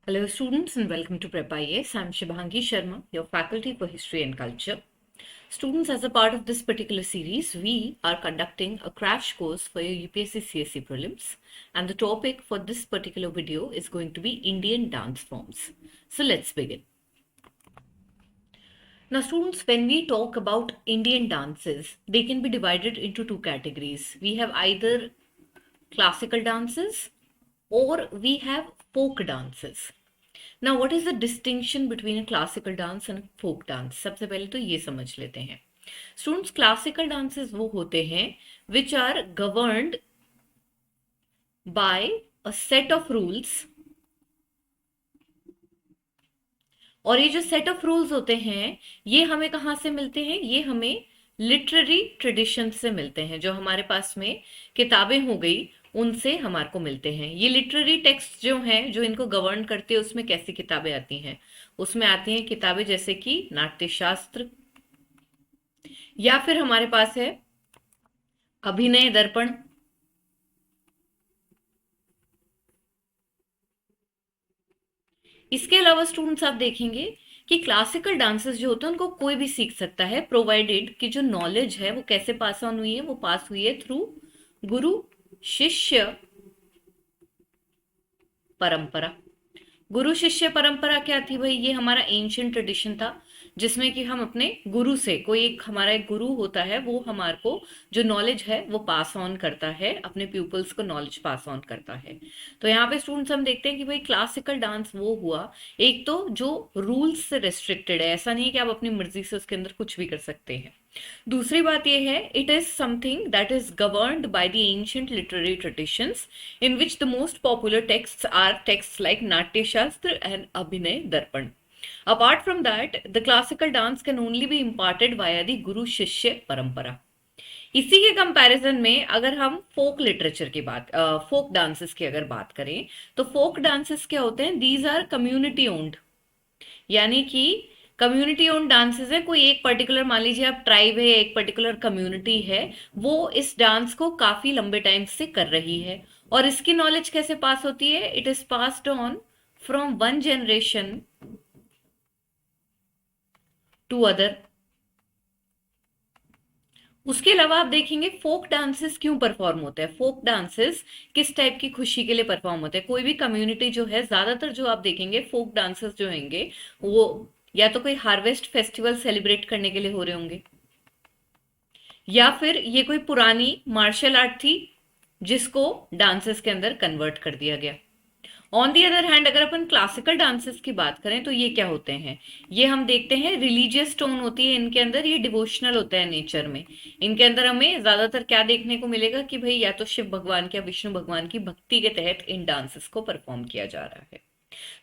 Hello students and welcome to Prep IAS. I'm Shibhangi Sharma, your faculty for History and Culture. Students, as a part of this particular series, we are conducting a crash course for your UPSC CSE prelims, and the topic for this particular video is going to be Indian dance forms. So let's begin. Now students, when we talk about Indian dances, they can be divided into two categories. We have either classical dances or we have folk dances. Now what is the distinction between a classical dance and a folk dance? सबसे पहले तो ये समझ लेते हैं. Students, classical dances वो होते हैं which are governed by a set of rules, और ये जो सेट ऑफ रूल्स होते हैं ये हमें कहाँ से मिलते हैं? ये हमें लिटरेरी ट्रेडिशन से मिलते हैं. जो हमारे पास में किताबें हो गई उनसे हमारे को मिलते हैं. ये लिटरेरी टेक्स्ट जो हैं जो इनको गवर्न करते हैं उसमें कैसी किताबें आती हैं? उसमें आती हैं किताबें जैसे कि नाट्यशास्त्र, या फिर हमारे पास है अभिनय दर्पण, इसके अलावा स्टूडेंट्स आप देखेंगे कि क्लासिकल डांसेस जो होते हैं उनको कोई भी सीख सकता है, प्रोवाइडेड कि जो नॉलेज है वो कैसे पास ऑन हुई है, वो पास हुई है थ्रू गुरु शिष्य परंपरा. गुरु शिष्य परंपरा क्या थी भाई? ये हमारा एंशियंट ट्रेडिशन था जिसमें कि हम अपने गुरु से, कोई एक हमारा एक गुरु होता है वो हमारे को जो नॉलेज है वो पास ऑन करता है, अपने प्यूपल्स को नॉलेज पास ऑन करता है. तो यहाँ पे स्टूडेंट्स हम देखते हैं कि भाई क्लासिकल डांस वो हुआ एक तो जो रूल्स से रेस्ट्रिक्टेड है, ऐसा नहीं कि आप अपनी मर्जी से उसके अंदर कुछ भी कर सकते हैं. दूसरी बात यह है, it is something that is governed by the ancient literary traditions in which the most popular texts are texts like Natyashastra and Abhinaya Darpana. Apart from that, the classical dance can only be imparted via the गुरु शिष्य परंपरा. इसी के comparison में अगर हम फोक literature की बात, folk dances की अगर बात करें तो फोक डांसेस क्या होते हैं? दीज आर कम्युनिटी ओन्ड, यानी कि कम्युनिटी ओन्ड डांसेस है. कोई एक पर्टिकुलर, मान लीजिए आप ट्राइब है, एक पर्टिकुलर कम्युनिटी है, वो इस डांस को काफी लंबे टाइम से कर रही है. और इसकी नॉलेज कैसे पास होती है? It is passed on from one generation to other. उसके अलावा आप देखेंगे फोक डांसेस क्यों परफॉर्म होते हैं? फोक डांसेस किस टाइप की खुशी के लिए परफॉर्म होते हैं? कोई भी कम्युनिटी जो है, ज्यादातर जो आप देखेंगे फोक डांसेस जो होंगे वो या तो कोई हार्वेस्ट फेस्टिवल सेलिब्रेट करने के लिए हो रहे होंगे, या फिर ये कोई पुरानी मार्शल आर्ट थी जिसको डांसेस के अंदर कन्वर्ट कर दिया गया. ऑन दी अदर हैंड अगर अपन क्लासिकल डांसेस की बात करें तो ये क्या होते हैं? ये हम देखते हैं रिलीजियस टोन होती है इनके अंदर, ये डिवोशनल होता है नेचर में. इनके अंदर हमें ज्यादातर क्या देखने को मिलेगा कि भाई या तो शिव भगवान की या विष्णु भगवान की भक्ति के तहत इन डांसेस को परफॉर्म किया जा रहा है.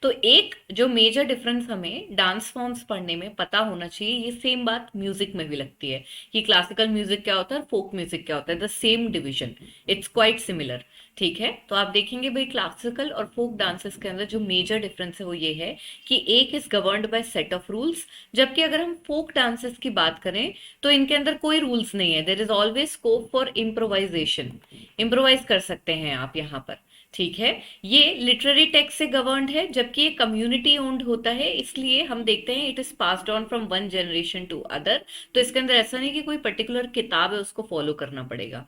तो एक जो मेजर डिफरेंस हमें डांस फॉर्म्स पढ़ने में पता होना चाहिए, ये सेम बात म्यूजिक में भी लगती है कि क्लासिकल म्यूजिक क्या होता है, फोक म्यूजिक क्या होता है. The same division, it's quite similar. ठीक है, तो आप देखेंगे भाई क्लासिकल और फोक डांसेस के अंदर जो मेजर डिफरेंस है वो ये है कि एक is governed bye set of rules, जबकि अगर हम फोक डांसेस की बात करें तो इनके अंदर कोई रूल्स नहीं है. There is always scope for improvisation, improvise कर सकते हैं आप यहाँ पर. ठीक है, ये लिटरेरी टेक्स्ट से गवर्नड है जबकि ये कम्युनिटी ओन्ड होता है, इसलिए हम देखते हैं it is passed on from one generation to other. तो इसके अंदर ऐसा नहीं कि कोई पर्टिकुलर किताब है उसको फॉलो करना पड़ेगा.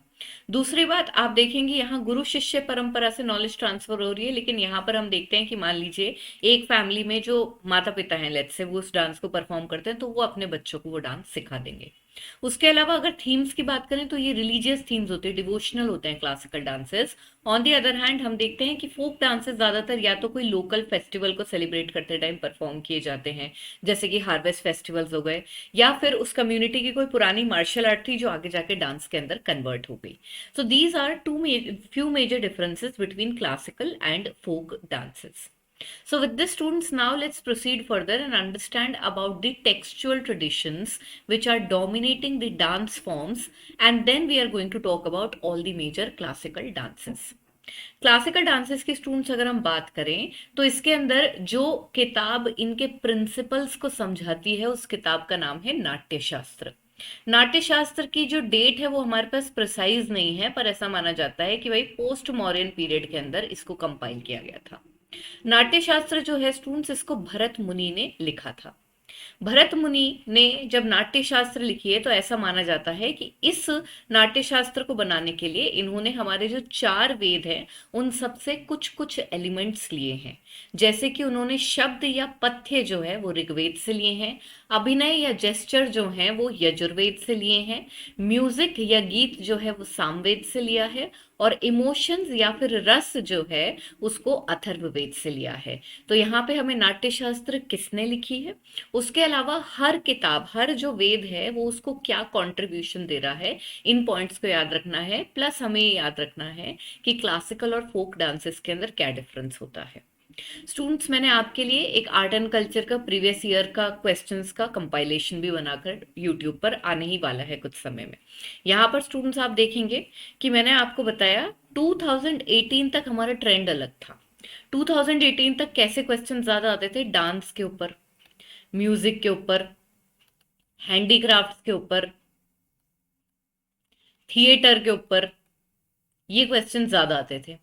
दूसरी बात आप देखेंगे यहाँ गुरु शिष्य परंपरा से नॉलेज ट्रांसफर हो रही है, लेकिन यहाँ पर हम देखते हैं कि मान लीजिए एक फैमिली में जो माता पिता हैं, लेट्स से वो उस डांस को परफॉर्म करते हैं तो वो अपने बच्चों को वो डांस सिखा देंगे. उसके अलावा अगर थीम्स की बात करें तो ये रिलीजियस थीम्स होते हैं, डिवोशनल होते हैं classical dances. On the other hand हम देखते हैं कि फोक डांसेस ज्यादातर या तो कोई लोकल फेस्टिवल को सेलिब्रेट करते टाइम परफॉर्म किए जाते हैं, जैसे कि हार्वेस्ट फेस्टिवल्स हो गए, या फिर उस कम्युनिटी की कोई पुरानी मार्शल आर्ट थी जो आगे जाके डांस के अंदर कन्वर्ट हो गई. So these are few major differences between classical and folk dances. So with this students, now let's proceed further and understand about the textual traditions which are dominating the dance forms, and then we are going to talk about all the major classical dances. Classical dances की students अगर हम बात करें तो इसके अंदर जो किताब इनके प्रिंसिपल्स को समझाती है उस किताब का नाम है नाट्यशास्त्र. नाट्यशास्त्र की जो डेट है वो हमारे पास प्रिसाइज नहीं है, पर ऐसा माना जाता है कि भाई पोस्ट मॉडर्न पीरियड के अंदर इसको कंपाइल किया गया था. नाट्यशास्त्र जो है स्टूडेंट्स, इसको भरत मुनि ने लिखा था। भरत मुनि ने जब नाट्य शास्त्र लिखी है तो ऐसा माना जाता है कि इस नाट्य शास्त्र को बनाने के लिए इन्होंने हमारे जो चार वेद हैं उन सब से कुछ कुछ एलिमेंट्स लिए हैं। जैसे कि उन्होंने शब्द या पथ्य जो है वो ऋग्वेद से लिए हैं, अभिनय या जेस्चर जो हैं वो यजुर्वेद से लिए हैं, म्यूजिक या गीत जो है वो सामवेद से लिया है, और इमोशंस या फिर रस जो है उसको अथर्ववेद से लिया है। तो यहाँ पे हमें नाट्य शास्त्र किसने लिखी है, उसके अलावा हर किताब, हर जो वेद है वो उसको क्या कंट्रीब्यूशन दे रहा है, इन पॉइंट्स को याद रखना है। प्लस हमें ये याद रखना है कि क्लासिकल और फोक डांसेस के अंदर क्या डिफरेंस होता है। स्टूडेंट्स, मैंने आपके लिए एक आर्ट एंड कल्चर का प्रीवियस ईयर का क्वेश्चंस का कंपाइलेशन भी बनाकर यूट्यूब पर आने ही वाला है कुछ समय में। यहाँ पर स्टूडेंट्स आप देखेंगे कि मैंने आपको बताया 2018 तक हमारा ट्रेंड अलग था। 2018 तक कैसे क्वेश्चन ज्यादा आते थे, डांस के ऊपर, म्यूजिक के ऊपर, हैंडीक्राफ्ट्स के ऊपर, थिएटर के ऊपर, ये क्वेश्चन ज्यादा आते थे।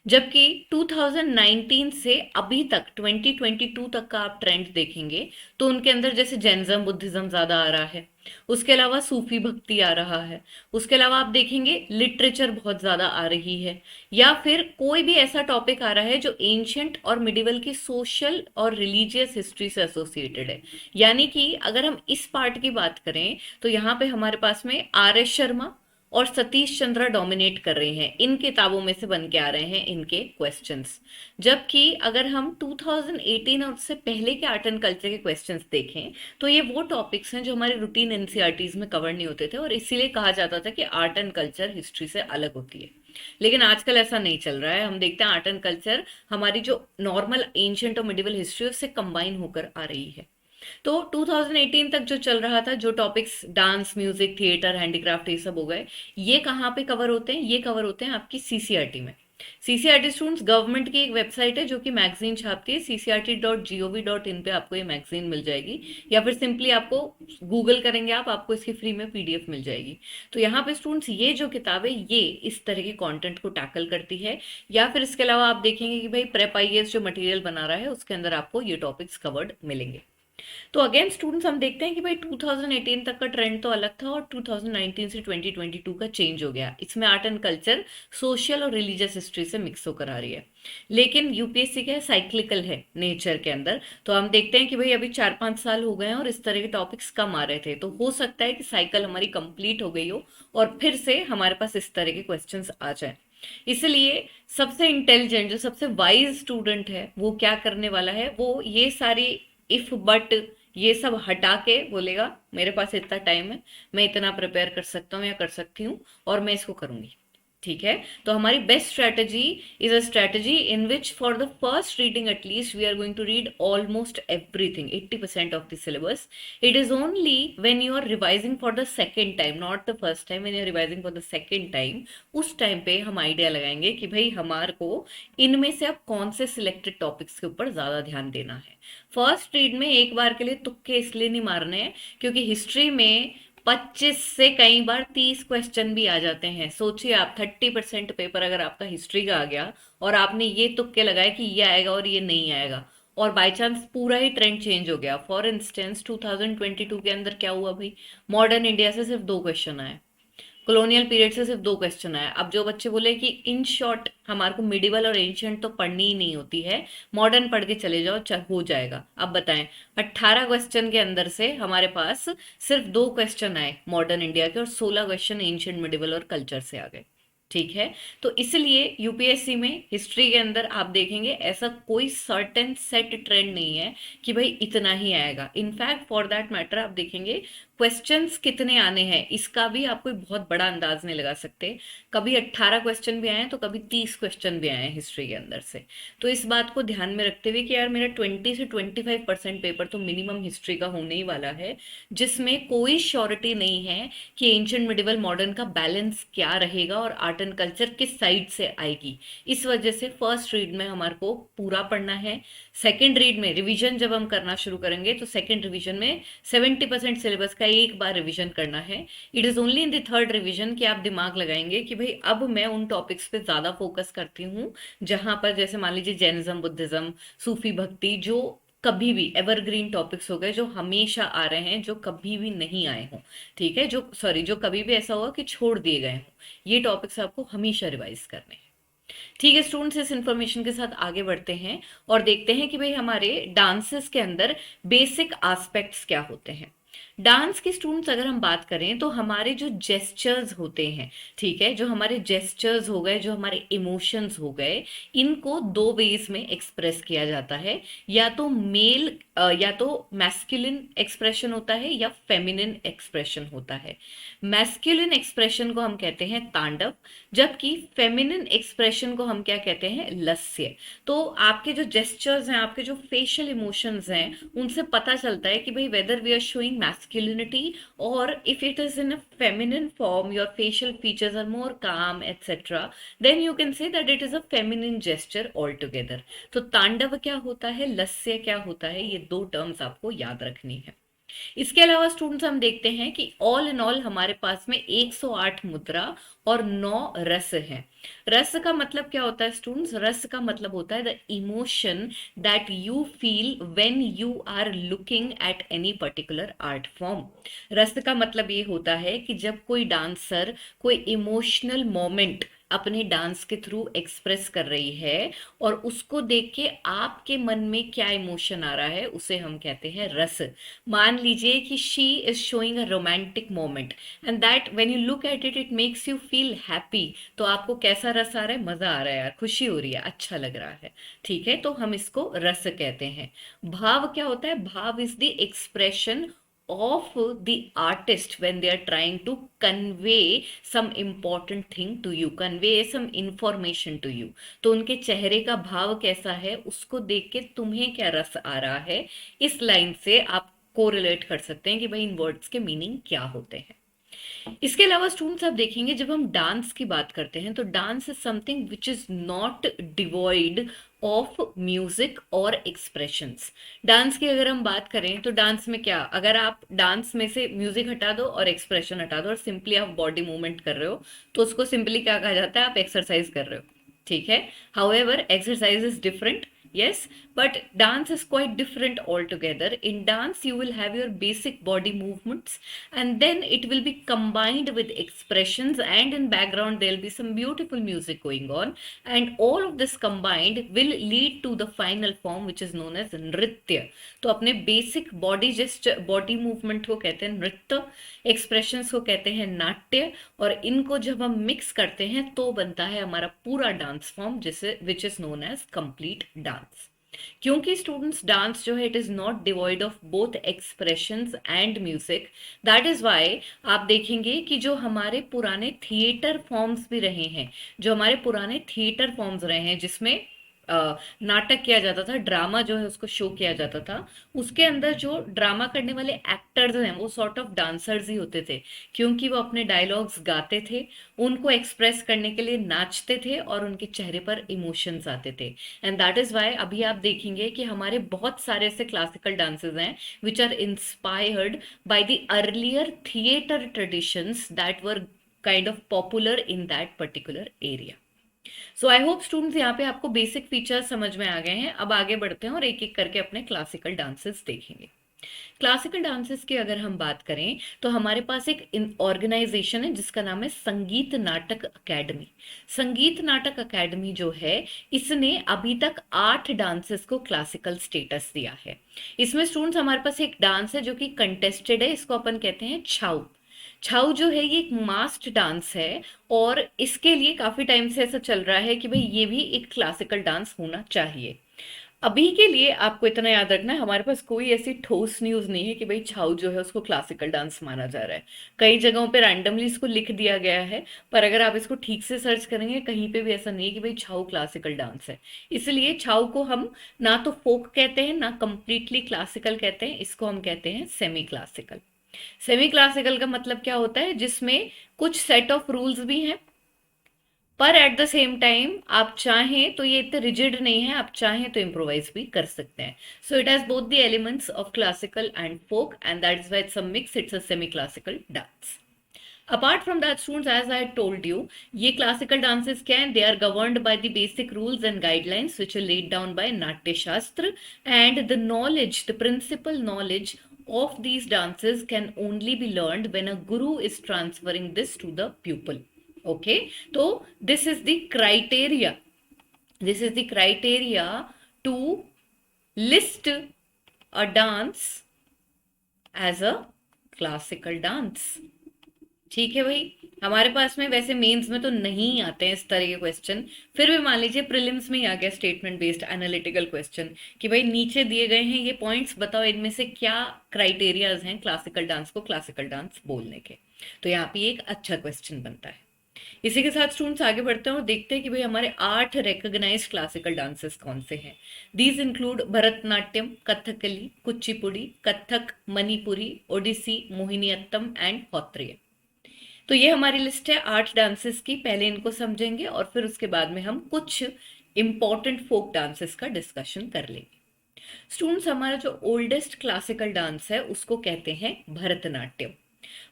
जबकि 2019 से अभी तक 2022 तक का आप ट्रेंड देखेंगे तो उनके अंदर जैसे जैनिज्म बुद्धिज्म ज्यादा आ रहा है, उसके अलावा सूफी भक्ति आ रहा है, उसके अलावा आप देखेंगे लिटरेचर बहुत ज्यादा आ रही है, या फिर कोई भी ऐसा टॉपिक आ रहा है जो एंशियंट और मिडिवल की सोशल और रिलीजियस हिस्ट्री से एसोसिएटेड है। यानी कि अगर हम इस पार्ट की बात करें तो यहाँ पे हमारे पास में आर एस शर्मा और सतीश चंद्रा डोमिनेट कर रहे हैं, इन किताबों में से बन के आ रहे हैं इनके क्वेश्चंस। जबकि अगर हम 2018 और उससे पहले के आर्ट एंड कल्चर के क्वेश्चंस देखें तो ये वो टॉपिक्स हैं जो हमारे रूटीन एनसीईआरटीज में कवर नहीं होते थे, और इसीलिए कहा जाता था कि आर्ट एंड कल्चर हिस्ट्री से अलग होती है। लेकिन आजकल ऐसा नहीं चल रहा है। हम देखते हैं आर्ट एंड कल्चर हमारी जो नॉर्मल एंशियंट और मिडिवल हिस्ट्री उससे कंबाइन होकर आ रही है। तो 2018 तक जो चल रहा था, जो topics dance, music, theatre, handicraft, ये सब हो गए, ये कहाँ पे कवर होते हैं, ये कवर होते हैं आपकी सीसीआरटी में। सीसीआरटी स्टूडेंट्स, गवर्नमेंट की एक वेबसाइट है जो कि मैगजीन छापती है, ccrt.gov.in पे आपको ये मैगजीन मिल जाएगी, या फिर सिंपली आपको गूगल करेंगे आप, आपको इसकी फ्री में पीडीएफ मिल जाएगी। तो यहाँ पे स्टूडेंट्स ये जो किताब है ये इस तरह के कंटेंट को टैकल करती है। या फिर इसके अलावा आप देखेंगे कि भाई प्रेप आईएएस जो मटेरियल बना रहा है उसके अंदर आपको ये टॉपिक्स कवर्ड मिलेंगे। तो अगेन स्टूडेंट्स, हम देखते हैं कि भाई 2018 तक का ट्रेंड तो अलग था और 2019 से 2022 का चेंज हो गया। इसमें आर्ट एंड कल्चर सोशल और रिलीजियस हिस्ट्री से मिक्स होकर आ रही है। लेकिन यूपीएससी क्या है, साइक्लिकल है नेचर के अंदर। तो हम देखते हैं कि भाई अभी 4-5 साल हो गए हैं और इस तरह के टॉपिक्स कम आ रहे थे, तो हो सकता है कि साइकिल हमारी कंप्लीट हो गई हो और फिर से हमारे पास इस तरह के क्वेश्चंस आ जाए। इसलिए सबसे इंटेलिजेंट, जो सबसे वाइज स्टूडेंट है, वो क्या करने वाला है, वो ये सारी इफ बट ये सब हटा के बोलेगा मेरे पास इतना टाइम है, मैं इतना प्रिपेयर कर सकता हूँ या कर सकती हूँ और मैं इसको करूंगी। ठीक है, तो हमारी best strategy is a strategy in which for the first reading at least we are going to read almost everything, 80% of the syllabus. It is only when you are revising for the second time, not the first time, when you are revising for the second time, उस time पे हम idea लगाएंगे कि भाई हमारे को इनमें से अब कौन से सिलेक्टेड टॉपिक्स के ऊपर ज्यादा ध्यान देना है। फर्स्ट रीड में एक बार के लिए तुक्के इसलिए नहीं मारने हैं क्योंकि हिस्ट्री में 25 से कई बार 30 क्वेश्चन भी आ जाते हैं। सोचिए आप 30% पेपर अगर आपका हिस्ट्री का आ गया और आपने ये तुक्के लगाए कि ये आएगा और ये नहीं आएगा, और बाय चांस पूरा ही ट्रेंड चेंज हो गया। फॉर इंस्टेंस 2022 के अंदर क्या हुआ भाई, मॉडर्न इंडिया से सिर्फ 2 क्वेश्चन आए, कॉलोनियल पीरियड से सिर्फ 2 क्वेश्चन आए। अब जो बच्चे बोले कि इन शॉर्ट हमारे को मिडिवल और एंशियंट तो पढ़नी ही नहीं होती है, मॉडर्न पढ़ के चले जाओ हो जाएगा। अब बताएं, 18 क्वेश्चन के अंदर से हमारे पास सिर्फ 2 क्वेश्चन आए मॉडर्न इंडिया के और 16 क्वेश्चन एंशियंट, मिडिवल और कल्चर से आ गए। ठीक है, तो इसलिए यूपीएससी में हिस्ट्री के अंदर आप देखेंगे ऐसा कोई सर्टेन सेट ट्रेंड नहीं है कि भाई इतना ही आएगा। इनफैक्ट फॉर दैट मैटर आप देखेंगे क्वेश्चंस कितने आने हैं इसका भी आप कोई बहुत बड़ा अंदाज नहीं लगा सकते। कभी 18 क्वेश्चन भी आए हैं तो कभी 30 क्वेश्चन भी आए हैं हिस्ट्री के अंदर से। तो इस बात को ध्यान में रखते हुए कि यार मेरा 20 से 25% पेपर तो मिनिमम हिस्ट्री का होने ही वाला है, जिसमें कोई श्योरिटी नहीं है कि एंशिएंट, मिडिवल, मॉडर्न का बैलेंस क्या रहेगा और आर्ट एंड कल्चर किस साइड से आएगी। इस वजह से फर्स्ट रीड में हमारे को पूरा पढ़ना है। सेकेंड रीड में रिविजन जब हम करना शुरू करेंगे तो सेकेंड रिविजन में 70% सिलेबस का एक बार रिवीजन करना है। It is only in the third revision कि आप दिमाग लगाएंगे कि भाई अब मैं उन टॉपिक्स पे ज्यादा फोकस करती हूँ जहां पर, जैसे मान लीजिए जैनिज्म, बुद्धिज्म, सूफी भक्ति, जो कभी भी एवरग्रीन टॉपिक्स हो गए, जो हमेशा आ रहे हैं, जो कभी भी नहीं आए हों, ठीक है, जो सॉरी जो कभी भी ऐसा हुआ कि छोड़ दिए गए हों, ये टॉपिक्स आपको हमेशा रिवाइज करने हैं। ठीक है स्टूडेंट्स, इस इंफॉर्मेशन के साथ आगे बढ़ते हैं और देखते हैं कि भाई हमारे डांसेस के अंदर बेसिक एस्पेक्ट्स क्या होते हैं। डांस की स्टूडेंट्स अगर हम बात करें तो हमारे जो जेस्चर्स होते हैं, ठीक है, जो हमारे जेस्चर्स हो गए, जो हमारे इमोशंस हो गए, इनको दो वेज में एक्सप्रेस किया जाता है। या तो मेल या तो मैस्कुलिन एक्सप्रेशन होता है या फेमिनिन एक्सप्रेशन होता है। मैस्कुलिन एक्सप्रेशन को हम कहते हैं तांडव, जबकि फेमिनिन एक्सप्रेशन को हम क्या कहते हैं, लस्य। तो आपके जो जेस्चर्स हैं, आपके जो फेशियल इमोशंस हैं, उनसे पता चलता है कि भाई whether we are showing masculinity और if it is in a feminine form, your facial features are more calm et cetera, then you can say that it is a feminine gesture all together. तो तांडव क्या होता है, लस्य क्या होता है, ये दो टर्म्स आपको याद रखनी है। इसके अलावा स्टूडेंट्स हम देखते हैं कि ऑल इन ऑल हमारे पास में 108 मुद्रा और 9 रस हैं। रस का मतलब क्या होता है स्टूडेंट्स, रस का मतलब होता है the emotion that you feel when you are looking at any particular art form. रस का मतलब ये होता है कि जब कोई डांसर कोई इमोशनल मोमेंट अपने डांस के थ्रू एक्सप्रेस कर रही है और उसको देख के आपके मन में क्या इमोशन आ रहा है, उसे हम कहते हैं रस। मान लीजिए कि she is showing a romantic moment and that when you look at it it makes you feel happy. तो आपको कैसा रस आ रहा है, मजा आ रहा है यार, खुशी हो रही है, अच्छा लग रहा है, ठीक है, तो हम इसको रस कहते हैं। भाव क्या होता है, भाव is the expression of the artist when they are trying to convey some important thing to you, convey some information to you। तो उनके चेहरे का भाव कैसा है, उसको देख के तुम्हें क्या रस आ रहा है, इस लाइन से आप कोरिलेट कर सकते हैं कि भाई इन वर्ड्स के मीनिंग क्या होते हैं। इसके अलावा स्टूडेंट्स आप देखेंगे जब हम डांस की बात करते हैं तो dance is something which is not devoid of music और एक्सप्रेशंस। डांस की अगर हम बात करें तो डांस में क्या, अगर आप डांस में से म्यूजिक हटा दो और एक्सप्रेशन हटा दो और सिंपली आप बॉडी मूवमेंट कर रहे हो, तो उसको सिंपली क्या कहा जाता है, आप एक्सरसाइज कर रहे हो, ठीक है। However exercise is different, yes, but dance is quite different altogether. In dance you will have your basic body movements and then it will be combined with expressions, and in background there will be some beautiful music going on, and all of this combined will lead to the final form which is known as nritya। तो अपने basic body gesture, body movement को कहते हैं नृत्य, expressions को कहते हैं नाट्य, और इनको जब हम मिक्स करते हैं तो बनता है हमारा पूरा डांस फॉर्म, जिसे which is known as complete dance. क्योंकि स्टूडेंट्स डांस जो है it is not devoid of both expressions and music, that is why आप देखेंगे कि जो हमारे पुराने थिएटर फॉर्म्स भी रहे हैं, जो हमारे पुराने थिएटर फॉर्म्स रहे हैं जिसमें नाटक किया जाता था, ड्रामा जो है उसको शो किया जाता था, उसके अंदर जो ड्रामा करने वाले एक्टर्स हैं वो सॉर्ट ऑफ डांसर्स ही होते थे, क्योंकि वो अपने डायलॉग्स गाते थे, उनको एक्सप्रेस करने के लिए नाचते थे और उनके चेहरे पर इमोशंस आते थे। एंड दैट इज वाई अभी आप देखेंगे कि हमारे बहुत सारे ऐसे क्लासिकल डांसेस हैं which are inspired by the earlier theatre traditions that were kind of popular in that particular area. So I hope students यहाँ पे आपको बेसिक फीचर्स समझ में आ गए हैं। अब आगे बढ़ते हैं और एक एक करके अपने क्लासिकल डांसेस देखेंगे। क्लासिकल डांसेस की अगर हम बात करें तो हमारे पास एक ऑर्गेनाइजेशन है जिसका नाम है संगीत नाटक अकेडमी। संगीत नाटक अकेडमी जो है इसने अभी तक 8 डांसेस को क्लासिकल स्टेटस दिया है। इसमें स्टूडेंट्स हमारे पास एक डांस है जो कि कंटेस्टेड है, इसको अपन कहते हैं छाऊ। छाऊ जो है ये एक मास्ड डांस है और इसके लिए काफी टाइम से ऐसा चल रहा है कि भाई ये भी एक क्लासिकल डांस होना चाहिए। अभी के लिए आपको इतना याद रखना है, हमारे पास कोई ऐसी ठोस न्यूज नहीं है कि भाई छाऊ जो है उसको क्लासिकल डांस माना जा रहा है। कई जगहों पे रैंडमली इसको लिख दिया गया है, पर अगर आप इसको ठीक से सर्च करेंगे कहीं पे भी ऐसा नहीं है कि भाई छाऊ क्लासिकल डांस है। इसलिए छाऊ को हम ना तो फोक कहते हैं ना कंप्लीटली क्लासिकल कहते हैं, इसको हम कहते हैं सेमी क्लासिकल। सेमी क्लासिकल का मतलब क्या होता है, जिसमें कुछ सेट ऑफ रूल्स भी हैं पर एट द सेम टाइम आप चाहें तो ये इतने रिजिड नहीं है, आप चाहें तो इम्प्रोवाइज भी कर सकते हैं. So it has both the elements of classical and folk, and that is why it's a mix, it's a semi classical dance. Apart from that, students, as I told you, ये classical dances क्या हैं? They are governed by the basic rules and guidelines which are laid down by Natya Shastra, and the knowledge, the principal knowledge of these dances can only be learned when a guru is transferring this to the pupil. Okay, so this is the criteria. This is the criteria to list a dance as a classical dance. ठीक है भाई. हमारे पास में वैसे mains में तो नहीं आते हैं इस तरह के क्वेश्चन, फिर भी मान लीजिए प्रीलिम्स में ही आ गया स्टेटमेंट बेस्ड एनालिटिकल क्वेश्चन कि भाई नीचे दिए गए हैं ये पॉइंट्स, बताओ इनमें से क्या क्राइटेरियाज हैं क्लासिकल डांस को क्लासिकल डांस बोलने के. तो यहाँ पे एक अच्छा क्वेश्चन बनता है. इसी के साथ स्टूडेंट्स आगे बढ़ते हैं और देखते हैं कि भाई हमारे 8 रिकॉग्नाइज्ड क्लासिकल डांसेस कौन से हैं. These include Bharatanatyam, Kathakali, Kuchipudi, Kathak, Manipuri, Odissi, Mohiniyattam and Sattriya. तो ये हमारी लिस्ट है 8 डांसेस की. पहले इनको समझेंगे और फिर उसके बाद में हम कुछ इंपॉर्टेंट फोक डांसेस का डिस्कशन कर लेंगे. स्टूडेंट्स, हमारा जो ओल्डेस्ट क्लासिकल डांस है उसको कहते हैं भरतनाट्यम.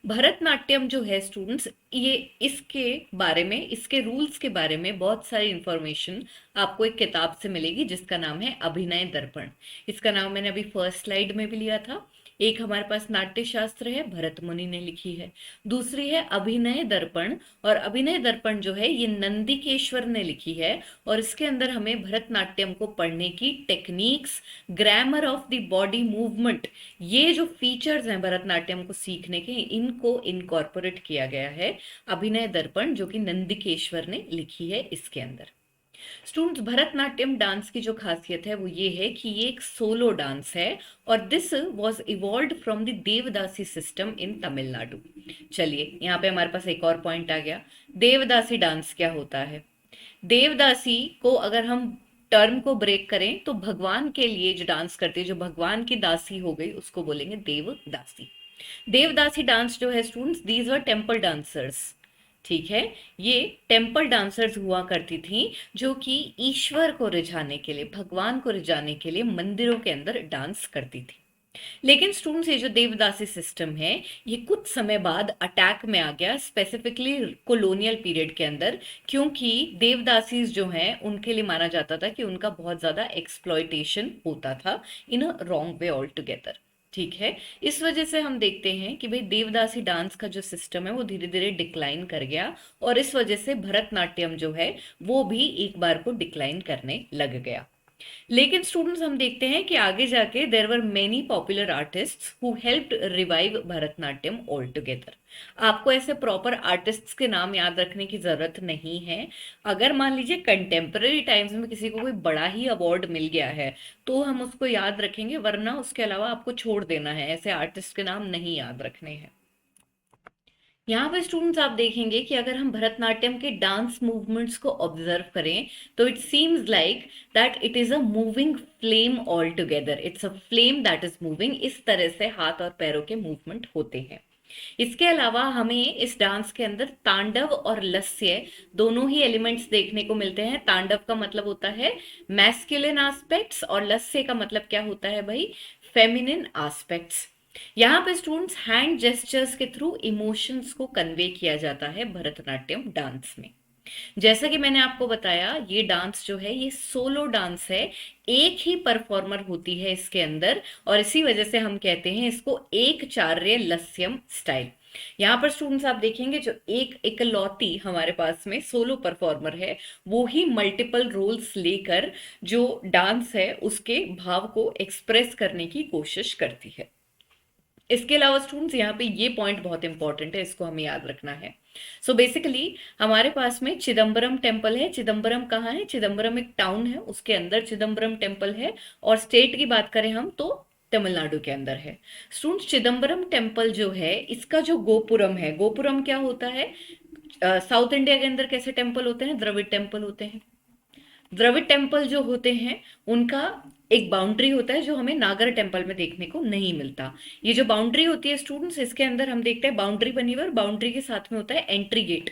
भरतनाट्यम जो है स्टूडेंट्स, ये इसके बारे में, इसके रूल्स के बारे में बहुत सारी इंफॉर्मेशन आपको एक किताब से मिलेगी जिसका नाम है अभिनय दर्पण. इसका नाम मैंने अभी फर्स्ट स्लाइड में भी लिया था. एक हमारे पास नाट्य शास्त्र है, भरत मुनि ने लिखी है. दूसरी है अभिनय दर्पण, और अभिनय दर्पण जो है ये नंदिकेश्वर ने लिखी है. और इसके अंदर हमें भरतनाट्यम को पढ़ने की techniques, grammar of the body movement, ये जो फीचर्स हैं भरतनाट्यम को सीखने के, इनको इनकॉर्पोरेट किया गया है अभिनय दर्पण, जो कि नंदिकेश्वर ने लिखी है इसके अंदर. स्टूडेंट्स, भरतनाट्यम डांस की जो खासियत है वो ये है कि ये एक सोलो डांस है और this was evolved from the devadasi system in Tamil Nadu. चलिए, यहाँ पे हमारे पास एक और पॉइंट आ गया. देवदासी डांस क्या होता है? देवदासी को अगर हम टर्म को ब्रेक करें तो भगवान के लिए जो डांस करती है, जो भगवान की दासी हो गई, उसको बोलेंगे देवदासी. देवदासी डांस जो है students, these were temple dancers. ठीक है, ये टेम्पल डांसर्स हुआ करती थी जो कि ईश्वर को रिझाने के लिए, भगवान को रिझाने के लिए मंदिरों के अंदर डांस करती थी. लेकिन स्टूडेंट्स, ये जो देवदासी सिस्टम है ये कुछ समय बाद अटैक में आ गया, स्पेसिफिकली कॉलोनियल पीरियड के अंदर, क्योंकि देवदासीज जो हैं उनके लिए माना जाता था कि उनका बहुत ज़्यादा एक्सप्लॉयटेशन होता था in a wrong way all together. ठीक है, इस वजह से हम देखते हैं कि भाई देवदासी डांस का जो सिस्टम है वो धीरे धीरे डिक्लाइन कर गया और इस वजह से भरतनाट्यम जो है वो भी एक बार को डिक्लाइन करने लग गया. लेकिन स्टूडेंट्स, हम देखते हैं कि आगे जाके there were many popular artists who helped revive Bharatanatyam all together. आपको ऐसे प्रॉपर आर्टिस्ट्स के नाम याद रखने की जरूरत नहीं है. अगर मान लीजिए कंटेम्पररी टाइम्स में किसी को कोई बड़ा ही अवार्ड मिल गया है तो हम उसको याद रखेंगे, वरना उसके अलावा आपको छोड़ देना है, ऐसे आर्टिस्ट के नाम नहीं याद रखने हैं. यहाँ पे स्टूडेंट्स आप देखेंगे कि अगर हम भरतनाट्यम के डांस मूवमेंट्स को ऑब्जर्व करें तो it seems like that it is a moving flame all together. It's a flame that is moving. इस तरह से हाथ और पैरों के मूवमेंट होते हैं. इसके अलावा हमें इस डांस के अंदर तांडव और लस्य दोनों ही एलिमेंट्स देखने को मिलते हैं. तांडव का मतलब होता है मैस्कुलिन एस्पेक्ट्स और लस्य का मतलब क्या होता है भाई? Feminine aspects. यहाँ पे स्टूडेंट्स हैंड जेस्चर्स के थ्रू इमोशंस को कन्वे किया जाता है भरतनाट्यम डांस में. जैसा कि मैंने आपको बताया, ये डांस जो है ये सोलो डांस है, एक ही परफॉर्मर होती है इसके अंदर और इसी वजह से हम कहते हैं इसको एक चार्य लस्यम स्टाइल. यहाँ पर स्टूडेंट्स आप देखेंगे जो एक इकलौती हमारे पास में सोलो परफॉर्मर है वो ही मल्टीपल रोल्स लेकर जो डांस है उसके भाव को एक्सप्रेस करने की कोशिश करती है. इसके अलावा स्टूडेंट्स यहाँ पे ये पॉइंट बहुत इंपॉर्टेंट है, इसको हमें याद रखना है. सो बेसिकली हमारे पास में चिदम्बरम टेम्पल है. चिदम्बरम कहाँ है? चिदम्बरम एक टाउन है, उसके अंदर चिदम्बरम टेम्पल है और स्टेट की बात करें हम तो तमिलनाडु के अंदर है. स्टूडेंट्स, चिदम्बरम टेम्पल जो है इसका जो गोपुरम है, गोपुरम क्या होता है? साउथ इंडिया के अंदर कैसे टेम्पल होते हैं? द्रविड़ टेम्पल होते हैं. द्रविड़ टेम्पल जो होते हैं उनका एक बाउंड्री होता है जो हमें नागर टेम्पल में देखने को नहीं मिलता. ये जो बाउंड्री होती है स्टूडेंट्स, इसके अंदर हम देखते हैं बाउंड्री बनी हुई और बाउंड्री के साथ में होता है entry gate.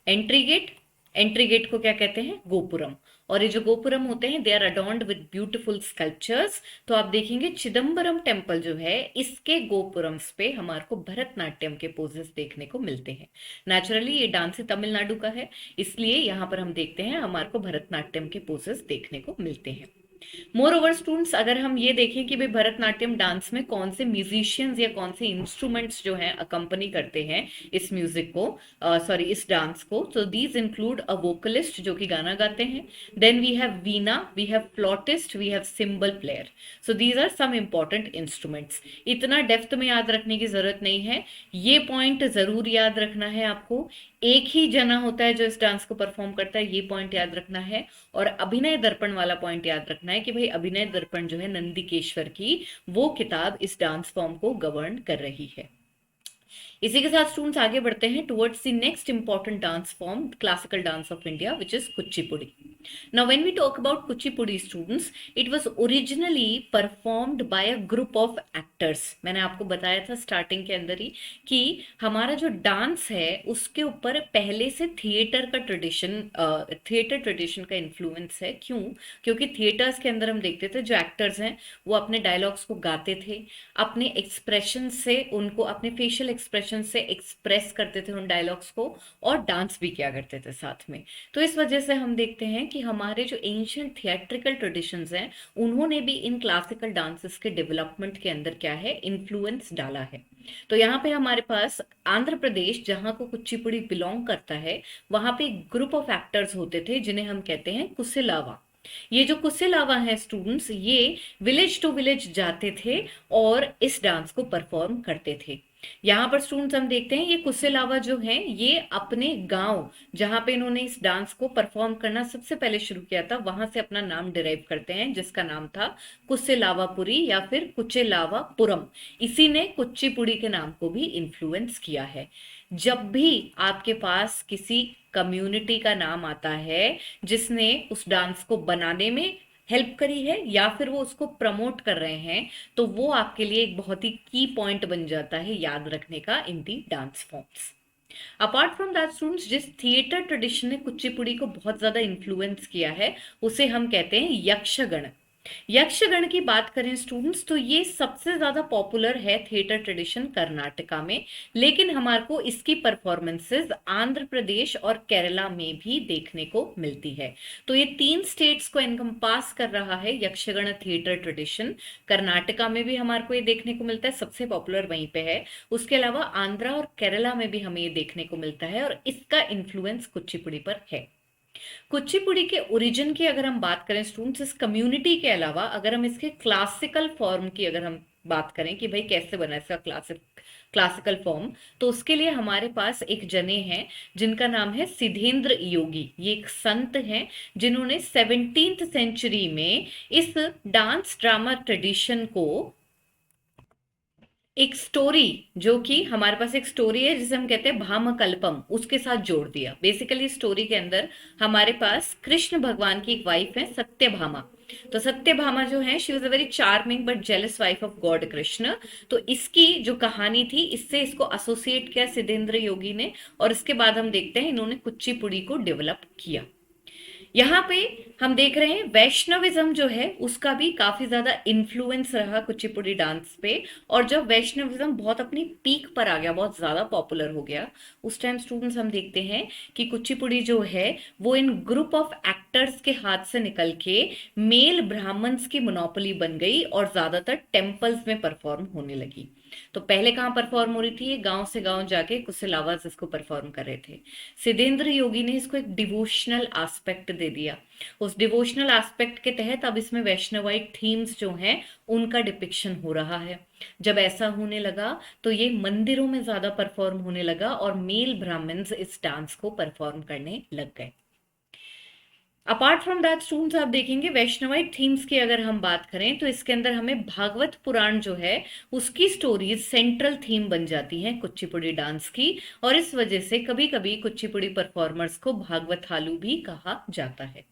Entry gate entry gate को क्या कहते हैं, गोपुरम। और ये जो गोपुरम होते हैं they are adorned with beautiful sculptures. तो आप देखेंगे चिदम्बरम टेम्पल जो है इसके गोपुरम्स पे हमारे को भरतनाट्यम के पोजेस देखने को मिलते हैं। नेचुरली ये डांस ही तमिलनाडु का है, इसलिए यहाँ पर हम देखते हैं हमारे को भरतनाट्यम के पोजेस देखने को मिलते हैं। मोर ओवर स्टूडेंट्स, अगर हम ये देखें कि भाई भरतनाट्यम डांस में कौन से म्यूजिशियंस या कौन से इंस्ट्रूमेंट्स जो हैं अकम्पनी करते हैं इस म्यूजिक को, सॉरी इस डांस को, तो दीज इंक्लूड अ वोकलिस्ट जो कि गाना गाते हैं, then we have veena, we have flautist, we have cymbal player. So these are some important instruments. इतना डेप्थ में याद रखने की जरूरत नहीं है, ये पॉइंट जरूर याद रखना है आपको। एक ही जना होता है जो इस डांस को परफॉर्म करता है, ये पॉइंट याद रखना है। और अभिनय दर्पण वाला पॉइंट याद रखना है कि भाई अभिनय दर्पण जो है नंदिकेश्वर की वो किताब इस डांस फॉर्म को गवर्न कर रही है। इसी के साथ स्टूडेंट्स आगे बढ़ते हैं towards the next important dance form, classical dance of India, which is Kuchipudi. Now when we talk about Kuchipudi students, it was originally performed by a group of actors. मैंने आपको बताया था स्टार्टिंग के अंदर ही कि हमारा जो डांस है उसके ऊपर पहले से थिएटर ट्रेडिशन का इन्फ्लुएंस है। क्यों? क्योंकि थिएटर्स के अंदर हम देखते थे जो एक्टर्स हैं वो अपने डायलॉग्स को गाते थे, अपने एक्सप्रेशन से उनको, अपने फेशियल एक्सप्रेशन से एक्सप्रेस करते थे उन डायलॉग्स को, और डांस भी किया करते थे साथ में। तो इस वजह से हम देखते हैं कि हमारे जो एंशियंट थिएट्रिकल ट्रेडिशंस हैं उन्होंने भी इन क्लासिकल डांसेस के डेवलपमेंट के अंदर क्या है, इन्फ्लुएंस डाला है। तो यहाँ पे हमारे पास आंध्र प्रदेश जहाँ को कुचिपुड़ी बिलोंग करता है, वहां पे एक ग्रुप ऑफ एक्टर्स होते थे जिन्हें हम कहते हैं कुसिलावा। ये जो कुसिलावा है स्टूडेंट्स, ये विलेज टू विलेज जाते थे और इस डांस को परफॉर्म करते थे। यहाँ पर स्टूडेंट्स हम देखते हैं ये कुसिलावा जो है ये अपने गांव जहां पे इन्होंने इस डांस को परफॉर्म करना सबसे पहले शुरू किया था वहां से अपना नाम डिराइव करते हैं, जिसका नाम था कुसिलावापुरी या फिर कुचिलावापुरम। इसी ने कुचिपुड़ी के नाम को भी इन्फ्लुएंस किया है। जब भी आपके पास किसी कम्युनिटी का नाम आता है जिसने उस डांस को बनाने में हेल्प करी है या फिर वो उसको प्रमोट कर रहे हैं, तो वो आपके लिए एक बहुत ही की पॉइंट बन जाता है याद रखने का in the dance forms. Apart from that students, जिस थिएटर ट्रेडिशन ने कुचिपुड़ी को बहुत ज्यादा इन्फ्लुएंस किया है उसे हम कहते हैं यक्षगण। यक्षगण की बात करें स्टूडेंट्स तो ये सबसे ज्यादा पॉपुलर है थिएटर ट्रेडिशन कर्नाटका में, लेकिन हमारे को इसकी परफॉर्मेंसेस आंध्र प्रदेश और केरला में भी देखने को मिलती है। तो ये 3 स्टेट्स को एनकम्पास कर रहा है यक्षगण थिएटर ट्रेडिशन। कर्नाटका में भी हमारे को ये देखने को मिलता है, सबसे पॉपुलर वहीं पे है। उसके अलावा आंध्रा और केरला में भी हमें ये देखने को मिलता है और इसका इन्फ्लुएंस कुचिपुड़ी पर है। कुचिपुड़ी के ओरिजिन की अगर हम बात करें स्टूडेंट्स, इस कम्युनिटी के अलावा अगर हम इसके क्लासिकल फॉर्म की अगर हम बात करें कि भाई कैसे बना इसका क्लासिकल फॉर्म, तो उसके लिए हमारे पास एक जने हैं जिनका नाम है सिद्धेंद्र योगी। ये एक संत हैं जिन्होंने 17th सेंचुरी में इस डांस ड्रामा ट्रेडिशन को एक स्टोरी, जो कि हमारे पास एक स्टोरी है जिसे हम कहते हैं भामकल्पम, उसके साथ जोड़ दिया। बेसिकली स्टोरी के अंदर हमारे पास कृष्ण भगवान की एक वाइफ है सत्यभामा। तो सत्यभामा जो है she was a very charming but jealous wife of God Krishna. तो इसकी जो कहानी थी इससे इसको एसोसिएट किया सिद्धेंद्र योगी ने, और इसके बाद हम देखते हैं इन्होंने कुचिपुड़ी को डेवलप किया। यहाँ पे हम देख रहे हैं वैष्णविज्म जो है उसका भी काफी ज्यादा इन्फ्लुएंस रहा कुचिपुड़ी डांस पे। और जब वैष्णविज्म बहुत अपनी पीक पर आ गया, बहुत ज्यादा पॉपुलर हो गया, उस टाइम स्टूडेंट्स हम देखते हैं कि कुचिपुड़ी जो है वो इन ग्रुप ऑफ एक्टर्स के हाथ से निकल के मेल ब्राह्मण्स की मोनोपोली बन गई और ज्यादातर टेम्पल्स में परफॉर्म होने लगी। तो पहले कहाँ परफॉर्म हो रही थी, ये गांव से गांव जाके कुशलावाज इसको परफॉर्म कर रहे थे। सिद्धेंद्र योगी ने इसको एक डिवोशनल एस्पेक्ट दे दिया। उस डिवोशनल एस्पेक्ट के तहत अब इसमें वैष्णवाइट थीम्स जो हैं उनका डिपिक्शन हो रहा है। जब ऐसा होने लगा तो ये मंदिरों में ज्यादा परफॉर्म होने लगा और मेल ब्राह्मण्स इस डांस को परफॉर्म करने लग गए। अपार्ट फ्रॉम दैट स्टूडेंट्स आप देखेंगे वैष्णवाइट थीम्स की अगर हम बात करें तो इसके अंदर हमें भागवत पुराण जो है उसकी स्टोरीज सेंट्रल थीम बन जाती हैं कुचिपुड़ी डांस की, और इस वजह से कभी कभी कुचिपुड़ी परफॉर्मर्स को भागवतालू भी कहा जाता है।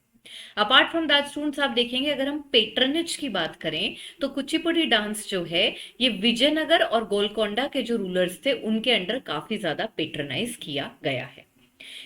अपार्ट फ्रॉम दैट स्टूडेंट्स आप देखेंगे अगर हम पेट्रनेज की बात करें तो कुचिपुड़ी डांस जो है ये विजयनगर और गोलकोंडा के जो रूलर्स थे उनके अंडर काफी ज्यादा पेट्रनाइज किया गया है।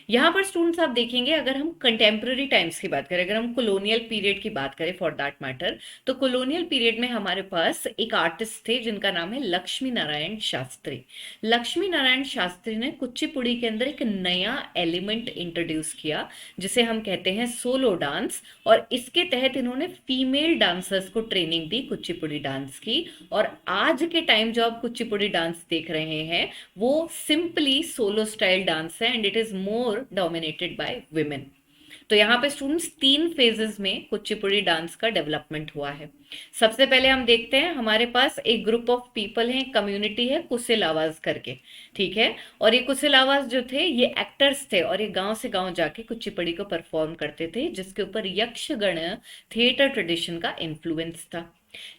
यहाँ पर स्टूडेंट्स आप देखेंगे, अगर हम कंटेम्प्रेरी टाइम्स की बात करें, अगर हम कॉलोनियल पीरियड की बात करें फॉर दैट मैटर, तो कॉलोनियल पीरियड में हमारे पास एक आर्टिस्ट थे जिनका नाम है लक्ष्मी नारायण शास्त्री। लक्ष्मी नारायण शास्त्री ने कुचिपुड़ी के अंदर एक नया एलिमेंट इंट्रोड्यूस किया जिसे हम कहते हैं सोलो डांस, और इसके तहत इन्होंने फीमेल डांसर्स को ट्रेनिंग दी कुचिपुड़ी डांस की। और आज के टाइम जो आप कुचिपुड़ी डांस देख रहे हैं वो सिंपली सोलो स्टाइल डांस है, and it is more dominated by women. तो यहाँ पे स्टूडेंट्स 3 फेजेस में कुचिपुड़ी डांस का डेवलपमेंट हुआ है। सबसे पहले हम देखते हैं, हमारे पास एक ग्रुप ऑफ पीपल है, कम्युनिटी है कुशिल आवाज करके, ठीक है। और ये कुशिल आवाज जो थे ये एक्टर्स थे, और ये गांव से गांव जाके कुचिपुड़ी को परफॉर्म करते थे, जिसके ऊपर यक्षगण थिएटर ट्रेडिशन का इन्फ्लुएंस था।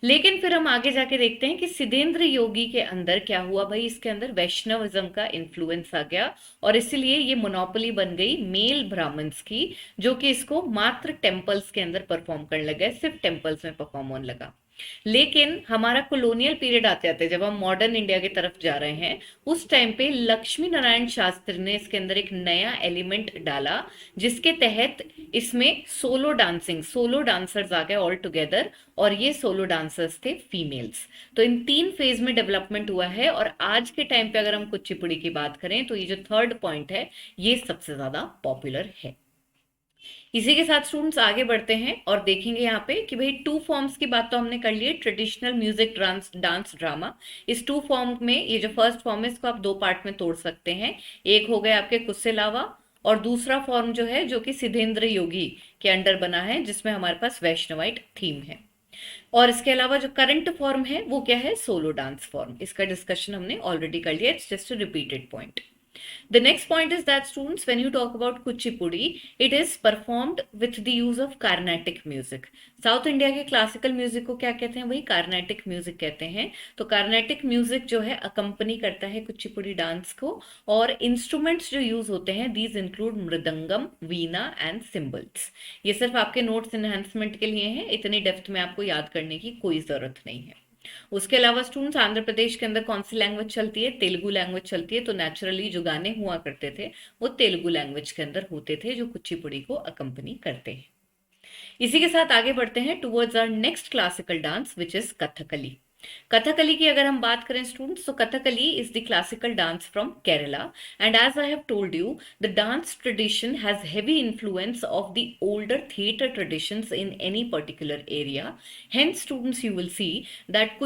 लेकिन फिर हम आगे जाके देखते हैं कि सिद्धेंद्र योगी के अंदर क्या हुआ भाई, इसके अंदर वैष्णविज्म का इन्फ्लुएंस आ गया, और इसलिए ये मोनोपोली बन गई मेल ब्राह्मण्स की, जो कि इसको मात्र टेम्पल्स के अंदर परफॉर्म करने लगे, सिर्फ टेम्पल्स में परफॉर्म होने लगा। लेकिन हमारा कॉलोनियल पीरियड आते आते जब हम मॉडर्न इंडिया की तरफ जा रहे हैं, उस टाइम पे लक्ष्मी नारायण शास्त्री ने इसके अंदर एक नया एलिमेंट डाला, जिसके तहत इसमें सोलो डांसिंग, सोलो डांसर्स आ गए ऑल टुगेदर, और ये सोलो डांसर्स थे फीमेल्स। तो इन 3 फेज में डेवलपमेंट हुआ है, और आज के टाइम पे अगर हम कुचिपुड़ी की बात करें तो ये जो थर्ड पॉइंट है ये सबसे ज्यादा पॉपुलर है। इसी के साथ स्टूडेंट्स आगे बढ़ते हैं और देखेंगे यहाँ पे कि भाई 2 फॉर्म्स की बात तो हमने कर ली है, traditional music dance dance drama. इस 2 फॉर्म में ये जो फर्स्ट फॉर्म है इसको आप 2 पार्ट में तोड़ सकते हैं। एक हो गया आपके कुशिलावा, और दूसरा फॉर्म जो है जो कि सिद्धेंद्र योगी के अंडर बना है, जिसमें हमारे पास वैष्णवाइट थीम है। और इसके अलावा जो करंट फॉर्म है वो क्या है, सोलो डांस फॉर्म। इसका डिस्कशन हमने ऑलरेडी कर लिया, it's just a repeated point. The next point is that students, when you talk about Kuchipudi, it is performed with the use of Carnatic music. South India के classical music को क्या कहते हैं, वही Carnatic music कहते हैं। तो कार्नेटिक म्यूजिक जो है अकम्पनी करता है कुचिपुड़ी डांस को, और इंस्ट्रूमेंट्स जो यूज होते हैं these include mridangam, Veena and symbols. ये सिर्फ आपके नोट्स एनहांसमेंट के लिए हैं, इतनी डेप्थ में आपको याद करने की कोई जरूरत नहीं है। उसके अलावा स्टूडेंट्स आंध्र प्रदेश के अंदर कौन सी लैंग्वेज चलती है, तेलुगु लैंग्वेज चलती है, तो नेचुरली जो गाने हुआ करते थे वो तेलुगु लैंग्वेज के अंदर होते थे जो कुचिपुड़ी को अकम्पनी करते हैं। इसी के साथ आगे बढ़ते हैं towards our next classical dance which is Kathakali. Kathakali की अगर हम बात करें स्टूडेंट्स, तो Kathakali is the classical dance from Kerala, and as I have told you the dance tradition has heavy influence of the older theatre traditions in any particular area. Hence students, you will see that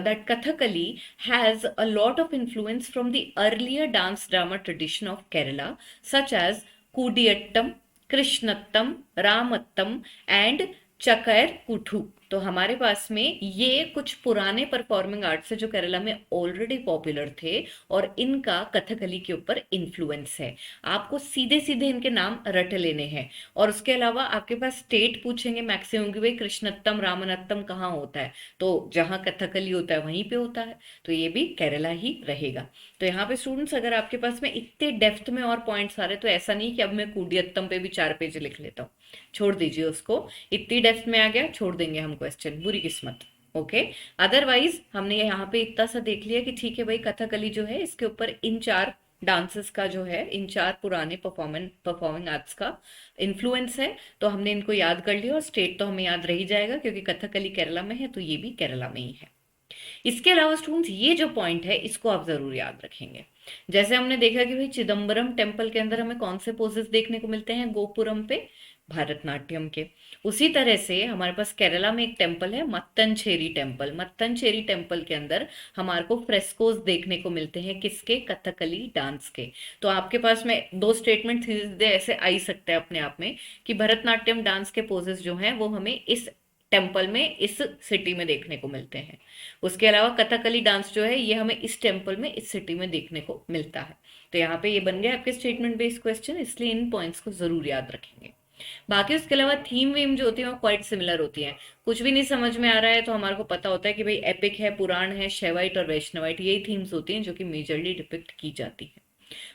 that Kathakali has a lot of influence from the earlier dance drama tradition of Kerala, such as Kudiyattam, Krishnattam, Ramattam and Chakar Kuthu। तो हमारे पास में ये कुछ पुराने performing arts है जो केरला में ऑलरेडी पॉपुलर थे, और इनका कथकली के ऊपर इन्फ्लुएंस है। आपको सीधे सीधे इनके नाम रट लेने हैं, और उसके अलावा आपके पास स्टेट पूछेंगे मैक्सिमम कि भाई कृष्णत्तम रामनत्तम कहाँ होता है, तो जहाँ कथकली होता है वहीं पे होता है, तो ये भी केरला ही रहेगा। तो यहाँ पे स्टूडेंट्स अगर आपके पास में इतने डेप्थ में और पॉइंट्स आ रहे तो ऐसा नहीं कि अब मैं कुडियत्तम पे भी 4 पेज लिख लेता हूँ, छोड़ दीजिए उसको, इतनी डेप्थ में आ गया छोड़ देंगे हम क्वेश्चन, बुरी किस्मत। ओके, अदरवाइज हमने यहाँ पे इतना सा देख लिया कि ठीक है भाई कथकली जो है इसके ऊपर इन 4 डांसेस का जो है, इन 4 पुराने परफॉर्मिंग आर्ट्स का इन्फ्लुएंस है, तो हमने इनको याद कर लिया, और स्टेट तो हमें याद रह ही जाएगा क्योंकि कथकली केरला में है, तो ये भी केरला में ही है। इसके अलावा स्टूडेंट्स ये जो पॉइंट है इसको आप जरूर याद रखेंगे। जैसे हमने देखा कि भाई चिदम्बरम टेम्पल के अंदर हमें कौन से पोजेस देखने को मिलते हैं गोपुरम पे, भरतनाट्यम के। उसी तरह से हमारे पास केरला में एक टेम्पल है मत्तनचेरी टेम्पल। मत्तनचेरी टेम्पल के अंदर हमारे को फ्रेस्कोस देखने को मिलते हैं, किसके, कथकली डांस के। तो आपके पास में 2 स्टेटमेंट ऐसे आ ही सकते हैं अपने आप में कि भरतनाट्यम डांस के पोजेस जो हैं वो हमें इस टेम्पल में, इस सिटी में देखने को मिलते हैं। उसके अलावा कथकली डांस जो है ये हमें इस टेम्पल में, इस सिटी में देखने को मिलता है। तो यहाँ पे ये बन गया आपके स्टेटमेंट बेस्ड क्वेश्चन, इसलिए इन पॉइंट्स को जरूर याद रखेंगे। बाकी उसके अलावा थीम वीम जो होती है वो क्वाइट सिमिलर होती है। कुछ भी नहीं समझ में आ रहा है तो हमारे को पता होता है कि भाई एपिक है, पुराण है, शैवाइट और वैष्णवाइट, यही थीम्स होती हैं जो कि मेजरली डिपिक्ट की जाती है।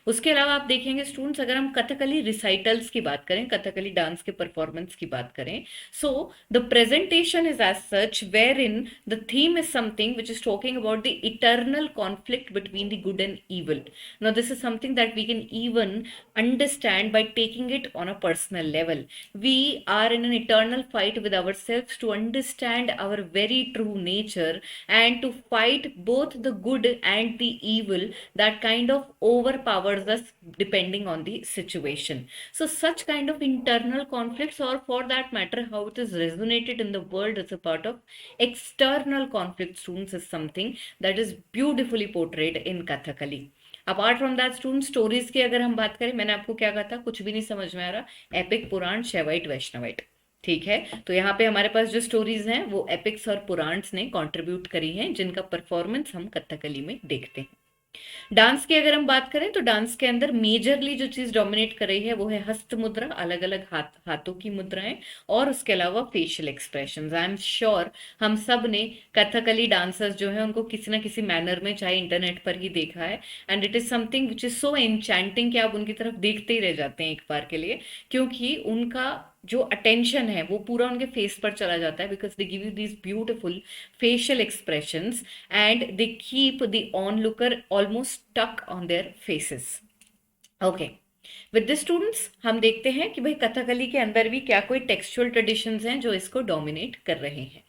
उसके अलावा आप देखेंगे स्टूडेंट्स, अगर हम कथकली रिसाइटल्स की बात करें, कथकली डांस के परफॉर्मेंस की बात करें, so the presentation is as such wherein the theme is something which is talking about the eternal conflict between the good and evil. Now this is something that we can even understand by taking it on a personal level. We are in an eternal fight with ourselves to understand our very true nature and to fight both the good and the evil that kind of overpowers us depending on the situation. So such kind of internal conflicts, or for that matter how it is resonated in the world as a part of external conflict, students, is something that is beautifully portrayed in Kathakali. Apart from that student, stories की अगर हम बात करें, मैंने आपको क्या कहा था, कुछ भी नहीं समझ में आ रहा, एपिक, पुराण, शैवाइट, वैष्णवाइट, ठीक है। तो यहाँ पे हमारे पास जो स्टोरीज हैं वो एपिक्स और पुराण्स ने कंट्रीब्यूट करी हैं, जिनका परफॉर्मेंस हम कथकली में देखते हैं। डांस की अगर हम बात करें तो डांस के अंदर मेजरली जो चीज डोमिनेट कर रही है वो है हस्त मुद्रा, अलग अलग हाथों की मुद्राएं, और उसके अलावा facial expressions. I am sure हम सब ने कथकली डांसर्स जो है उनको किसी ना किसी मैनर में, चाहे इंटरनेट पर ही देखा है, and it is something which is so enchanting कि आप उनकी तरफ देखते ही रह जाते हैं एक बार के लिए, क्योंकि उनका जो अटेंशन है वो पूरा उनके फेस पर चला जाता है, because they give you these beautiful facial expressions and they keep the onlooker almost stuck on their faces. Okay, with the students हम देखते हैं कि भाई कथकली के अंदर भी क्या कोई टेक्सचुअल ट्रेडिशंस हैं जो इसको डोमिनेट कर रहे हैं।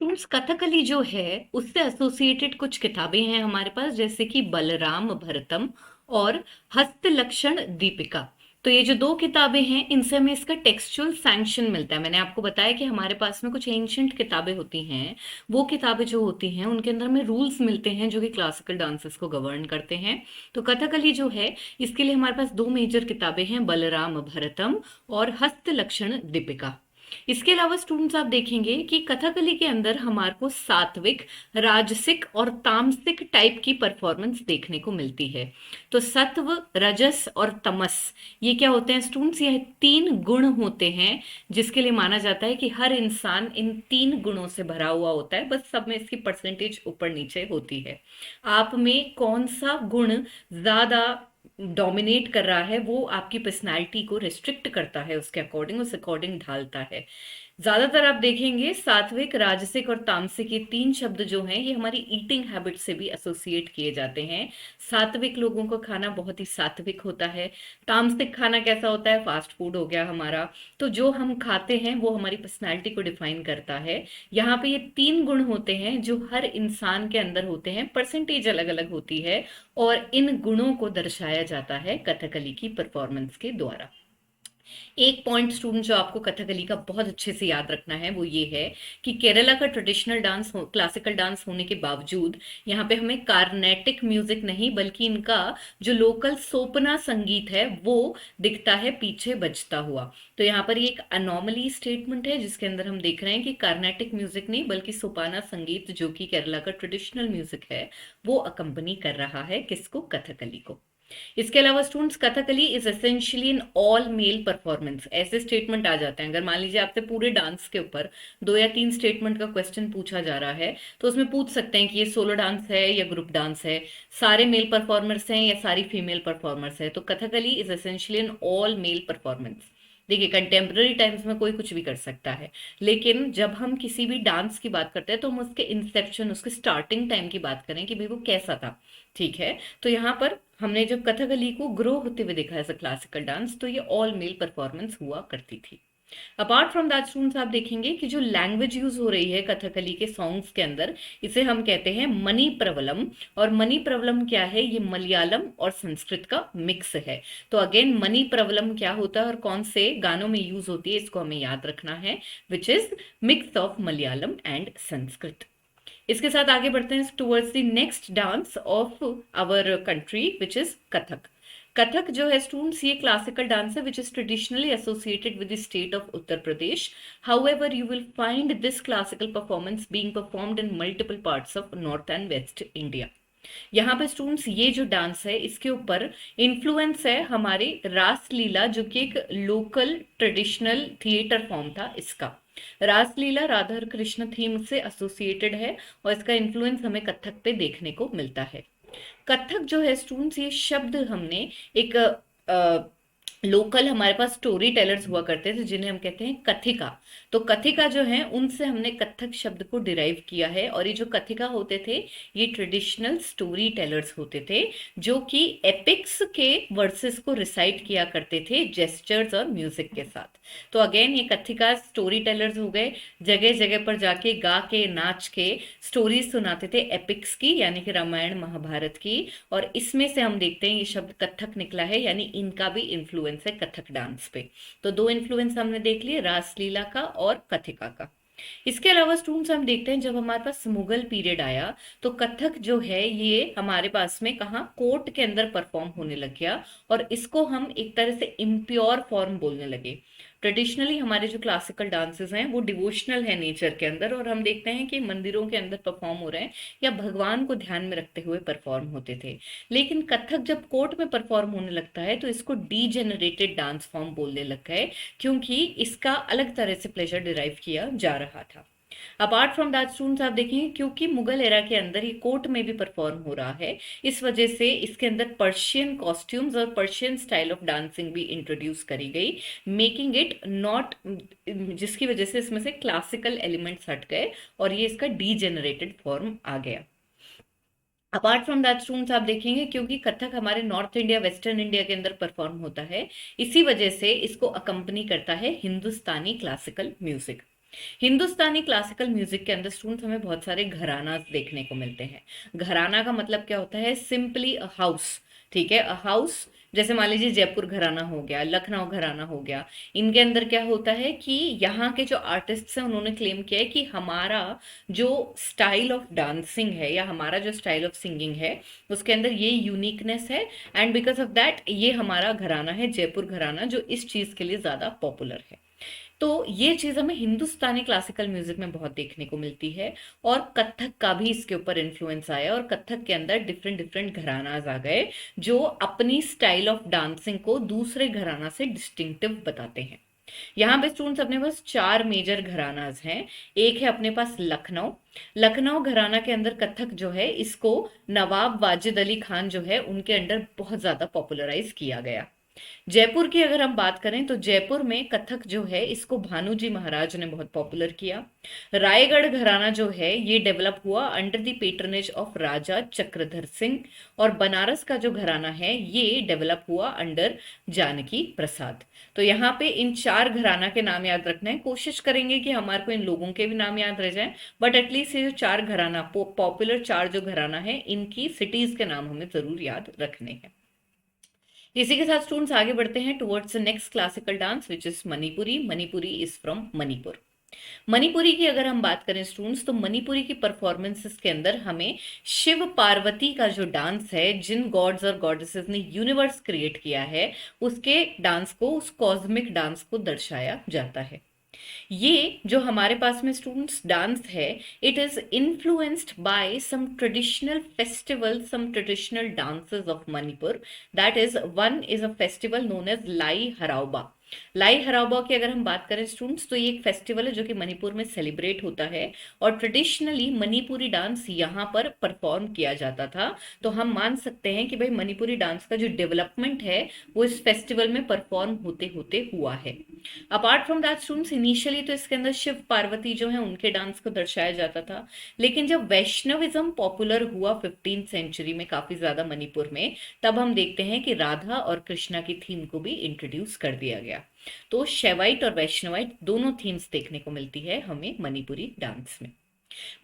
स्टूडेंट्स, कथकली जो है उससे एसोसिएटेड कुछ किताबें हैं हमारे पास, जैसे कि बलराम भरतम और हस्तलक्षण दीपिका। तो ये जो दो किताबें हैं इनसे हमें इसका टेक्सचुअल सैंक्शन मिलता है। मैंने आपको बताया कि हमारे पास में कुछ एंशियंट किताबें होती हैं, वो किताबें जो होती हैं उनके अंदर हमें रूल्स मिलते हैं जो कि क्लासिकल डांसेस को गवर्न करते हैं। तो कथकली जो है इसके लिए हमारे पास दो मेजर किताबें हैं, बलराम भरतम और हस्तलक्षण दीपिका। इसके अलावा स्टूडेंट्स आप देखेंगे कि कथकली के अंदर हमारे को सात्विक, राजसिक और तामसिक टाइप की परफॉर्मेंस देखने को मिलती है। तो सत्व, रजस और तमस, ये क्या होते हैं स्टूडेंट्स, ये तीन गुण होते हैं जिसके लिए माना जाता है कि हर इंसान इन तीन गुणों से भरा हुआ होता है, बस सब में इसकी परसेंटेज ऊपर नीचे होती है। आप में कौन सा गुण ज्यादा डोमिनेट कर रहा है वो आपकी पर्सनालिटी को रिस्ट्रिक्ट करता है, उसके अकॉर्डिंग, उस अकॉर्डिंग ढालता है। ज्यादातर आप देखेंगे सात्विक, राजसिक और तामसिक, ये तीन शब्द जो हैं ये हमारी ईटिंग हैबिट से भी एसोसिएट किए जाते हैं। सात्विक लोगों का खाना बहुत ही सात्विक होता है, तामसिक खाना कैसा होता है, फास्ट फूड हो गया हमारा। तो जो हम खाते हैं वो हमारी पर्सनैलिटी को डिफाइन करता है। यहाँ पे ये तीन गुण होते हैं जो हर इंसान के अंदर होते हैं, परसेंटेज अलग अलग होती है, और इन गुणों को दर्शाया जाता है कथकली की परफॉर्मेंस के द्वारा। एक पॉइंट स्टूडेंट जो आपको कथकली का बहुत अच्छे से याद रखना है वो ये है कि केरला का ट्रेडिशनल डांस, क्लासिकल डांस होने के बावजूद यहाँ पे हमें कार्नेटिक म्यूजिक नहीं बल्कि इनका जो लोकल सोपना संगीत है वो दिखता है पीछे बजता हुआ। तो यहाँ पर ये एक अनॉमली स्टेटमेंट है जिसके अंदर हम देख रहे हैं कि कार्नेटिक म्यूजिक नहीं बल्कि सोपाना संगीत, जो कि केरला का ट्रेडिशनल म्यूजिक है, वो अकम्पनी कर रहा है किसको, कथकली को। इसके अलावा students, Kathakali is essentially an all male performance, ऐसे स्टेटमेंट आ जाते हैं। अगर मान लीजिए आपसे पूरे डांस के ऊपर 2 या 3 स्टेटमेंट का क्वेश्चन पूछा जा रहा है तो उसमें पूछ सकते हैं कि ये सोलो डांस है या ग्रुप डांस है, सारे मेल परफॉर्मर्स हैं या सारी फीमेल परफॉर्मर्स है। तो Kathakali is essentially an all male performance. देखिए, कंटेम्प्रेरी टाइम्स में कोई कुछ भी कर सकता है, लेकिन जब हम किसी भी डांस की बात करते हैं तो हम उसके इंसेप्शन, उसके स्टार्टिंग टाइम की बात करें कि भाई वो कैसा था, ठीक है। तो यहाँ पर हमने जब कथकली को ग्रो होते हुए देखा एज अ क्लासिकल डांस तो ये ऑल मेल परफॉर्मेंस हुआ करती थी। अपार्ट फ्रॉम दैट स्टूडेंट्स आप देखेंगे कि जो लैंग्वेज यूज हो रही है कथकली के सॉन्ग्स के अंदर, इसे हम कहते हैं मनी प्रवलम। और मनी प्रवलम क्या है, ये मलयालम और संस्कृत का मिक्स है। तो अगेन मनी प्रवलम क्या होता है और कौन से गानों में यूज होती है इसको हमें याद रखना है, which is mix of Malayalam and Sanskrit. इसके साथ आगे बढ़ते हैं towards the next dance of our country which is Kathak. Kathak जो है स्टूडेंट्स ये क्लासिकल डांस है which is traditionally associated with the state of Uttar Pradesh. However you will find this classical performance being performed in multiple parts of north and west India. यहाँ पे students ये जो dance है इसके ऊपर इन्फ्लुएंस है हमारे रासलीला, जो कि एक लोकल ट्रेडिशनल थिएटर फॉर्म था इसका। रासलीला राधा कृष्ण थीम से एसोसिएटेड है और इसका इन्फ्लुएंस हमें कथक पे देखने को मिलता है। कथक जो है स्टूडेंट्स, ये शब्द हमने एक लोकल हमारे पास स्टोरी टेलर्स हुआ करते थे जिन्हें हम कहते हैं कथिका। तो कथिका जो है उनसे हमने कथक शब्द को डिराइव किया है। और ये जो कथिका होते थे ये ट्रेडिशनल स्टोरी टेलर्स होते थे जो कि एपिक्स के वर्सेस को रिसाइट किया करते थे जेस्चर्स और म्यूजिक के साथ। तो अगेन ये कथिका स्टोरी टेलर्स हो गए, जगह जगह पर जाके गा के नाच के स्टोरीज सुनाते थे एपिक्स की, यानी कि रामायण महाभारत की। और इसमें से हम देखते हैं ये शब्द कथक निकला है, यानी इनका भी इन्फ्लुएंस है कथक डांस पे। तो दो इन्फ्लुएंस हमने देख लिए, रासलीला का और कथिका का। इसके अलावा स्टूडेंट्स हम देखते हैं जब हमारे पास मुगल पीरियड आया तो कथक जो है ये हमारे पास में कहाँ, कोर्ट के अंदर परफॉर्म होने लग गया। और इसको हम एक तरह से इम्प्योर फॉर्म बोलने लगे। ट्रेडिशनली हमारे जो क्लासिकल डांसेस हैं वो डिवोशनल है नेचर के अंदर, और हम देखते हैं कि मंदिरों के अंदर परफॉर्म हो रहे हैं या भगवान को ध्यान में रखते हुए परफॉर्म होते थे। लेकिन कथक जब कोर्ट में परफॉर्म होने लगता है तो इसको डीजेनरेटेड डांस फॉर्म बोलने लग गए, क्योंकि इसका अलग तरह से प्लेजर डिराइव किया जा रहा था। अपार्ट फ्रॉम दैट स्टूडेंट्स आप देखेंगे क्योंकि मुगल एरा के अंदर ये कोर्ट में भी परफॉर्म हो रहा है, इस वजह से इसके अंदर पर्शियन कॉस्ट्यूम्स और पर्शियन स्टाइल ऑफ डांसिंग भी इंट्रोड्यूस करी गई, मेकिंग इट नॉट, जिसकी वजह से इसमें से क्लासिकल एलिमेंट्स हट गए और ये इसका डीजेनरेटेड फॉर्म आ गया। अपार्ट फ्रॉम दैट स्टूडेंट्स आप देखेंगे क्योंकि कथक हमारे नॉर्थ इंडिया वेस्टर्न इंडिया के अंदर परफॉर्म होता है, इसी वजह से इसको अकम्पनी करता है हिंदुस्तानी क्लासिकल म्यूजिक। हिंदुस्तानी क्लासिकल म्यूजिक के अंदर स्टूडेंट्स हमें बहुत सारे घराना देखने को मिलते हैं। घराना का मतलब क्या होता है, सिंपली अ हाउस। ठीक है, अ हाउस, जैसे मान लीजिए जयपुर घराना हो गया, लखनऊ घराना हो गया। इनके अंदर क्या होता है कि यहाँ के जो आर्टिस्ट हैं उन्होंने क्लेम किया है कि हमारा जो स्टाइल ऑफ डांसिंग है या हमारा जो स्टाइल ऑफ सिंगिंग है उसके अंदर ये यूनिकनेस है, एंड बिकॉज ऑफ दैट ये हमारा घराना है जयपुर घराना, जो इस चीज के लिए ज्यादा पॉपुलर है। तो ये चीज हमें हिंदुस्तानी क्लासिकल म्यूजिक में बहुत देखने को मिलती है। और कथक का भी इसके ऊपर इन्फ्लुएंस आया और कथक के अंदर डिफरेंट डिफरेंट घरानाज आ गए जो अपनी स्टाइल ऑफ डांसिंग को दूसरे घराना से डिस्टिंक्टिव बताते हैं। यहाँ पे स्टूडेंट्स अपने पास चार मेजर घरानाज हैं। एक है अपने पास लखनऊ। लखनऊ घराना के अंदर कथक जो है इसको नवाब वाजिद अली खान जो है उनके अंडर बहुत ज्यादा पॉपुलराइज किया गया। जयपुर की अगर हम बात करें तो जयपुर में कथक जो है इसको भानुजी महाराज ने बहुत पॉपुलर किया। रायगढ़ घराना जो है ये डेवलप हुआ अंडर द पेट्रनेज ऑफ राजा चक्रधर सिंह। और बनारस का जो घराना है ये डेवलप हुआ अंडर जानकी प्रसाद। तो यहाँ पे इन चार घराना के नाम याद रखना है, कोशिश करेंगे कि हमारे को इन लोगों के भी नाम याद रह जाएं, बट एटलीस्ट ये जो चार घराना पॉपुलर चार जो घराना है इनकी सिटीज के नाम हमें जरूर याद रखने हैं। इसी के साथ स्टूडेंट्स आगे बढ़ते हैं towards the next classical dance which is Manipuri. Manipuri is from Manipur. Manipuri की अगर हम बात करें स्टूडेंट्स तो मणिपुरी की परफॉर्मेंसेस के अंदर हमें शिव पार्वती का जो डांस है, जिन गॉड्स और गॉडेसेस ने यूनिवर्स क्रिएट किया है उसके डांस को, उस कॉस्मिक डांस को दर्शाया जाता है। ये जो हमारे पास में स्टूडेंट्स डांस है, it is influenced by some traditional festival, some traditional dances of Manipur. That is one is a festival known as Lai Haraoba. Lai Haraoba की अगर हम बात करें स्टूडेंट्स तो ये एक फेस्टिवल है जो कि मणिपुर में सेलिब्रेट होता है और ट्रेडिशनली मणिपुरी डांस यहाँ पर परफॉर्म किया जाता था। तो हम मान सकते हैं कि भाई मणिपुरी डांस का जो डेवलपमेंट है वो इस फेस्टिवल में परफॉर्म होते होते हुआ है। Apart from that students initially तो इसके अंदर शिव पार्वती जो है उनके डांस को दर्शाया जाता था, लेकिन जब वैष्णविज्म पॉपुलर हुआ 15th सेंचुरी में काफी ज्यादा मणिपुर में, तब हम देखते हैं कि राधा और कृष्णा की थीम को भी इंट्रोड्यूस कर दिया गया। तो शैवाइट और वैष्णवाइट दोनों थीम्स देखने को मिलती है हमें मणिपुरी डांस में।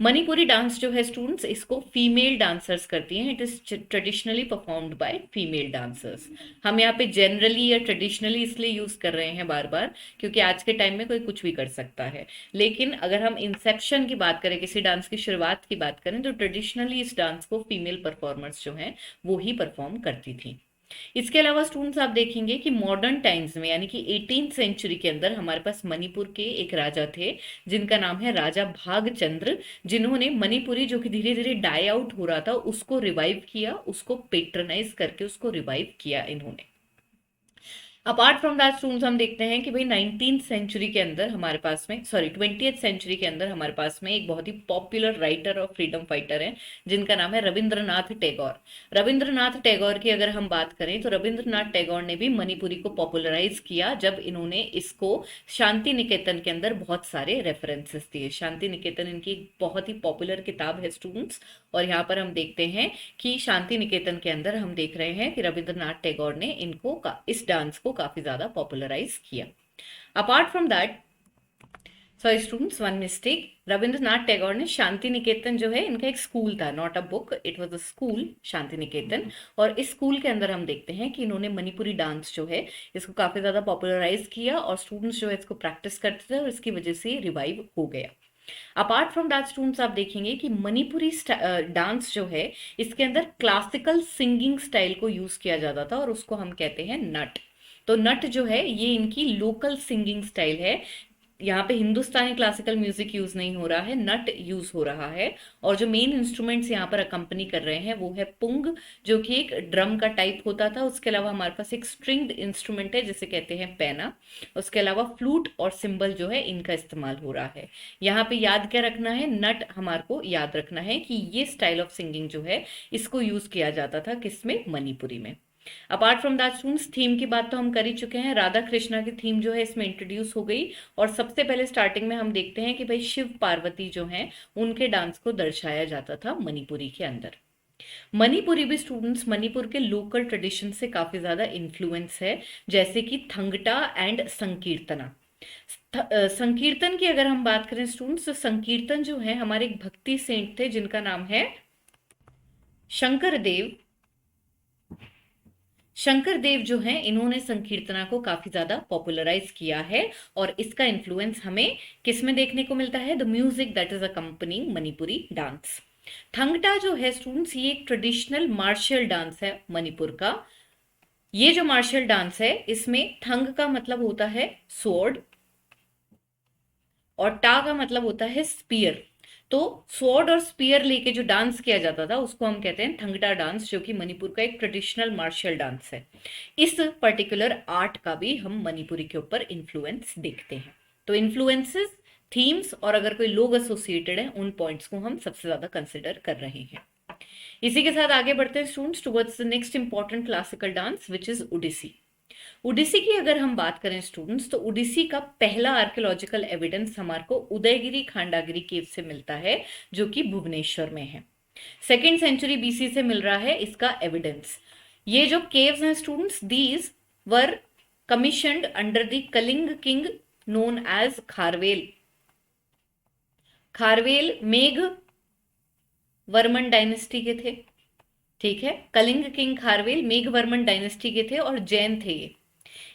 मणिपुरी डांस जो है स्टूडेंट्स इसको फीमेल डांसर्स करती हैं। It is traditionally performed by female dancers. हम यहाँ पे जनरली या ट्रेडिशनली इसलिए यूज कर रहे हैं बार बार क्योंकि आज के टाइम में कोई कुछ भी कर सकता है, लेकिन अगर हम इंसेप्शन की बात करें, किसी डांस की शुरुआत की बात करें, तो ट्रेडिशनली इस डांस को फीमेल परफॉर्मर्स जो हैं वो ही परफॉर्म करती थी। इसके अलावा स्टूडेंट्स आप देखेंगे कि मॉडर्न टाइम्स में यानी कि 18th सेंचुरी के अंदर हमारे पास मणिपुर के एक राजा थे जिनका नाम है राजा भागचंद्र, जिन्होंने मणिपुरी जो कि धीरे धीरे डाई आउट हो रहा था उसको रिवाइव किया, उसको पेट्रनाइज करके उसको रिवाइव किया इन्होंने। अपार्ट फ्रॉम दैट स्टूडेंट्स हम देखते हैं कि भाई 19th सेंचुरी के अंदर हमारे पास में, सॉरी 20th सेंचुरी के अंदर हमारे पास में एक बहुत ही पॉपुलर राइटर और फ्रीडम फाइटर है जिनका नाम है रविंद्रनाथ टैगोर। रविंद्रनाथ टैगोर की अगर हम बात करें तो रविंद्रनाथ टैगोर ने भी मणिपुरी को पॉपुलराइज किया जब इन्होंने इसको शांति निकेतन के अंदर बहुत सारे रेफरेंसेस दिए। शांति निकेतन इनकी एक बहुत ही पॉपुलर किताब है स्टूडेंट्स, और यहाँ पर हम देखते हैं कि शांति निकेतन के अंदर हम देख रहे हैं कि रविंद्रनाथ टैगोर ने इनको इस डांस को काफी ज्यादा पॉपुलराइज किया। Apart from that, sorry students, one mistake, Rabindranath Tagore ने शांति निकेतन जो है इनका एक स्कूल था, not a book, it was a school, Shantiniketan. और इस स्कूल के अंदर हम देखते हैं कि इन्होंने मणिपुरी डांस जो है इसको काफी ज्यादा पॉपुलराइज किया और स्टूडेंट्स जो है इसको प्रैक्टिस करते थे और इसकी वजह से रिवाइव हो गया। अपार्ट फ्रॉम दैट स्टूडेंट्स आप देखेंगे कि मणिपुरी डांस जो है इसके अंदर क्लासिकल सिंगिंग स्टाइल को यूज किया जाता था और उसको हम कहते हैं नट। तो नट जो है ये इनकी लोकल सिंगिंग स्टाइल है। यहाँ पे हिंदुस्तानी क्लासिकल म्यूजिक यूज नहीं हो रहा है, नट यूज हो रहा है। और जो मेन इंस्ट्रूमेंट्स यहाँ पर अकम्पनी कर रहे हैं वो है पुंग, जो कि एक ड्रम का टाइप होता था। उसके अलावा हमारे पास एक स्ट्रिंग्ड इंस्ट्रूमेंट है जिसे कहते हैं पैना। उसके अलावा फ्लूट और सिंबल जो है इनका इस्तेमाल हो रहा है। यहाँ पे याद क्या रखना है, नट हमारे को याद रखना है कि ये स्टाइल ऑफ सिंगिंग जो है इसको यूज किया जाता था किसमें, मणिपुरी में। Apart from that students, theme की बात तो हम कर ही चुके हैं। राधा कृष्णा की थीम जो है इसमें इंट्रोड्यूस हो गई और सबसे पहले स्टार्टिंग में हम देखते हैं कि भाई शिव पार्वती जो हैं उनके डांस को दर्शाया जाता था मणिपुरी के अंदर। मणिपुरी भी स्टूडेंट्स मणिपुर के लोकल ट्रेडिशन से काफी ज्यादा इन्फ्लुएंस है, जैसे कि थंगटा एंड संकीर्तना। संकीर्तन की अगर हम बात करें स्टूडेंट्स, तो संकीर्तन जो है हमारे एक भक्ति सेंट थे जिनका नाम है शंकर देव। शंकर देव जो हैं इन्होंने संकीर्तना को काफी ज्यादा पॉपुलराइज किया है और इसका इन्फ्लुएंस हमें किस में देखने को मिलता है, the music that is accompanying Manipuri dance. Thangta जो है स्टूडेंट्स ये एक ट्रेडिशनल मार्शियल डांस है मणिपुर का। ये जो मार्शियल डांस है इसमें थंग का मतलब होता है स्वॉर्ड और टा का मतलब होता है स्पीयर। तो स्वॉर्ड और स्पीयर लेके जो डांस किया जाता था उसको हम कहते हैं थंगटा डांस, जो कि मणिपुर का एक ट्रेडिशनल मार्शियल डांस है। इस पर्टिकुलर आर्ट का भी हम मणिपुरी के ऊपर इन्फ्लुएंस देखते हैं। तो इन्फ्लुएंसेस, थीम्स और अगर कोई लोग एसोसिएटेड हैं उन पॉइंट्स को हम सबसे ज्यादा कंसिडर कर रहे हैं। इसी के साथ आगे बढ़ते हैं students towards the next important classical dance which is Odissi. Odissi की अगर हम बात करें स्टूडेंट्स, तो ओडिसी का पहला आर्कियोलॉजिकल एविडेंस हमारे को उदयगिरी खांडागिरी केव से मिलता है जो कि भुवनेश्वर में है। 2nd सेंचुरी बीसी से मिल रहा है इसका एविडेंस। ये जो केव्स हैं students, these were commissioned under the Kalinga king known as Kharavela. Kharavela Megh Varman dynasty के थे, ठीक है। कलिंग किंग खारवेल मेघवर्मन डायनेस्टी के थे और जैन थे ये।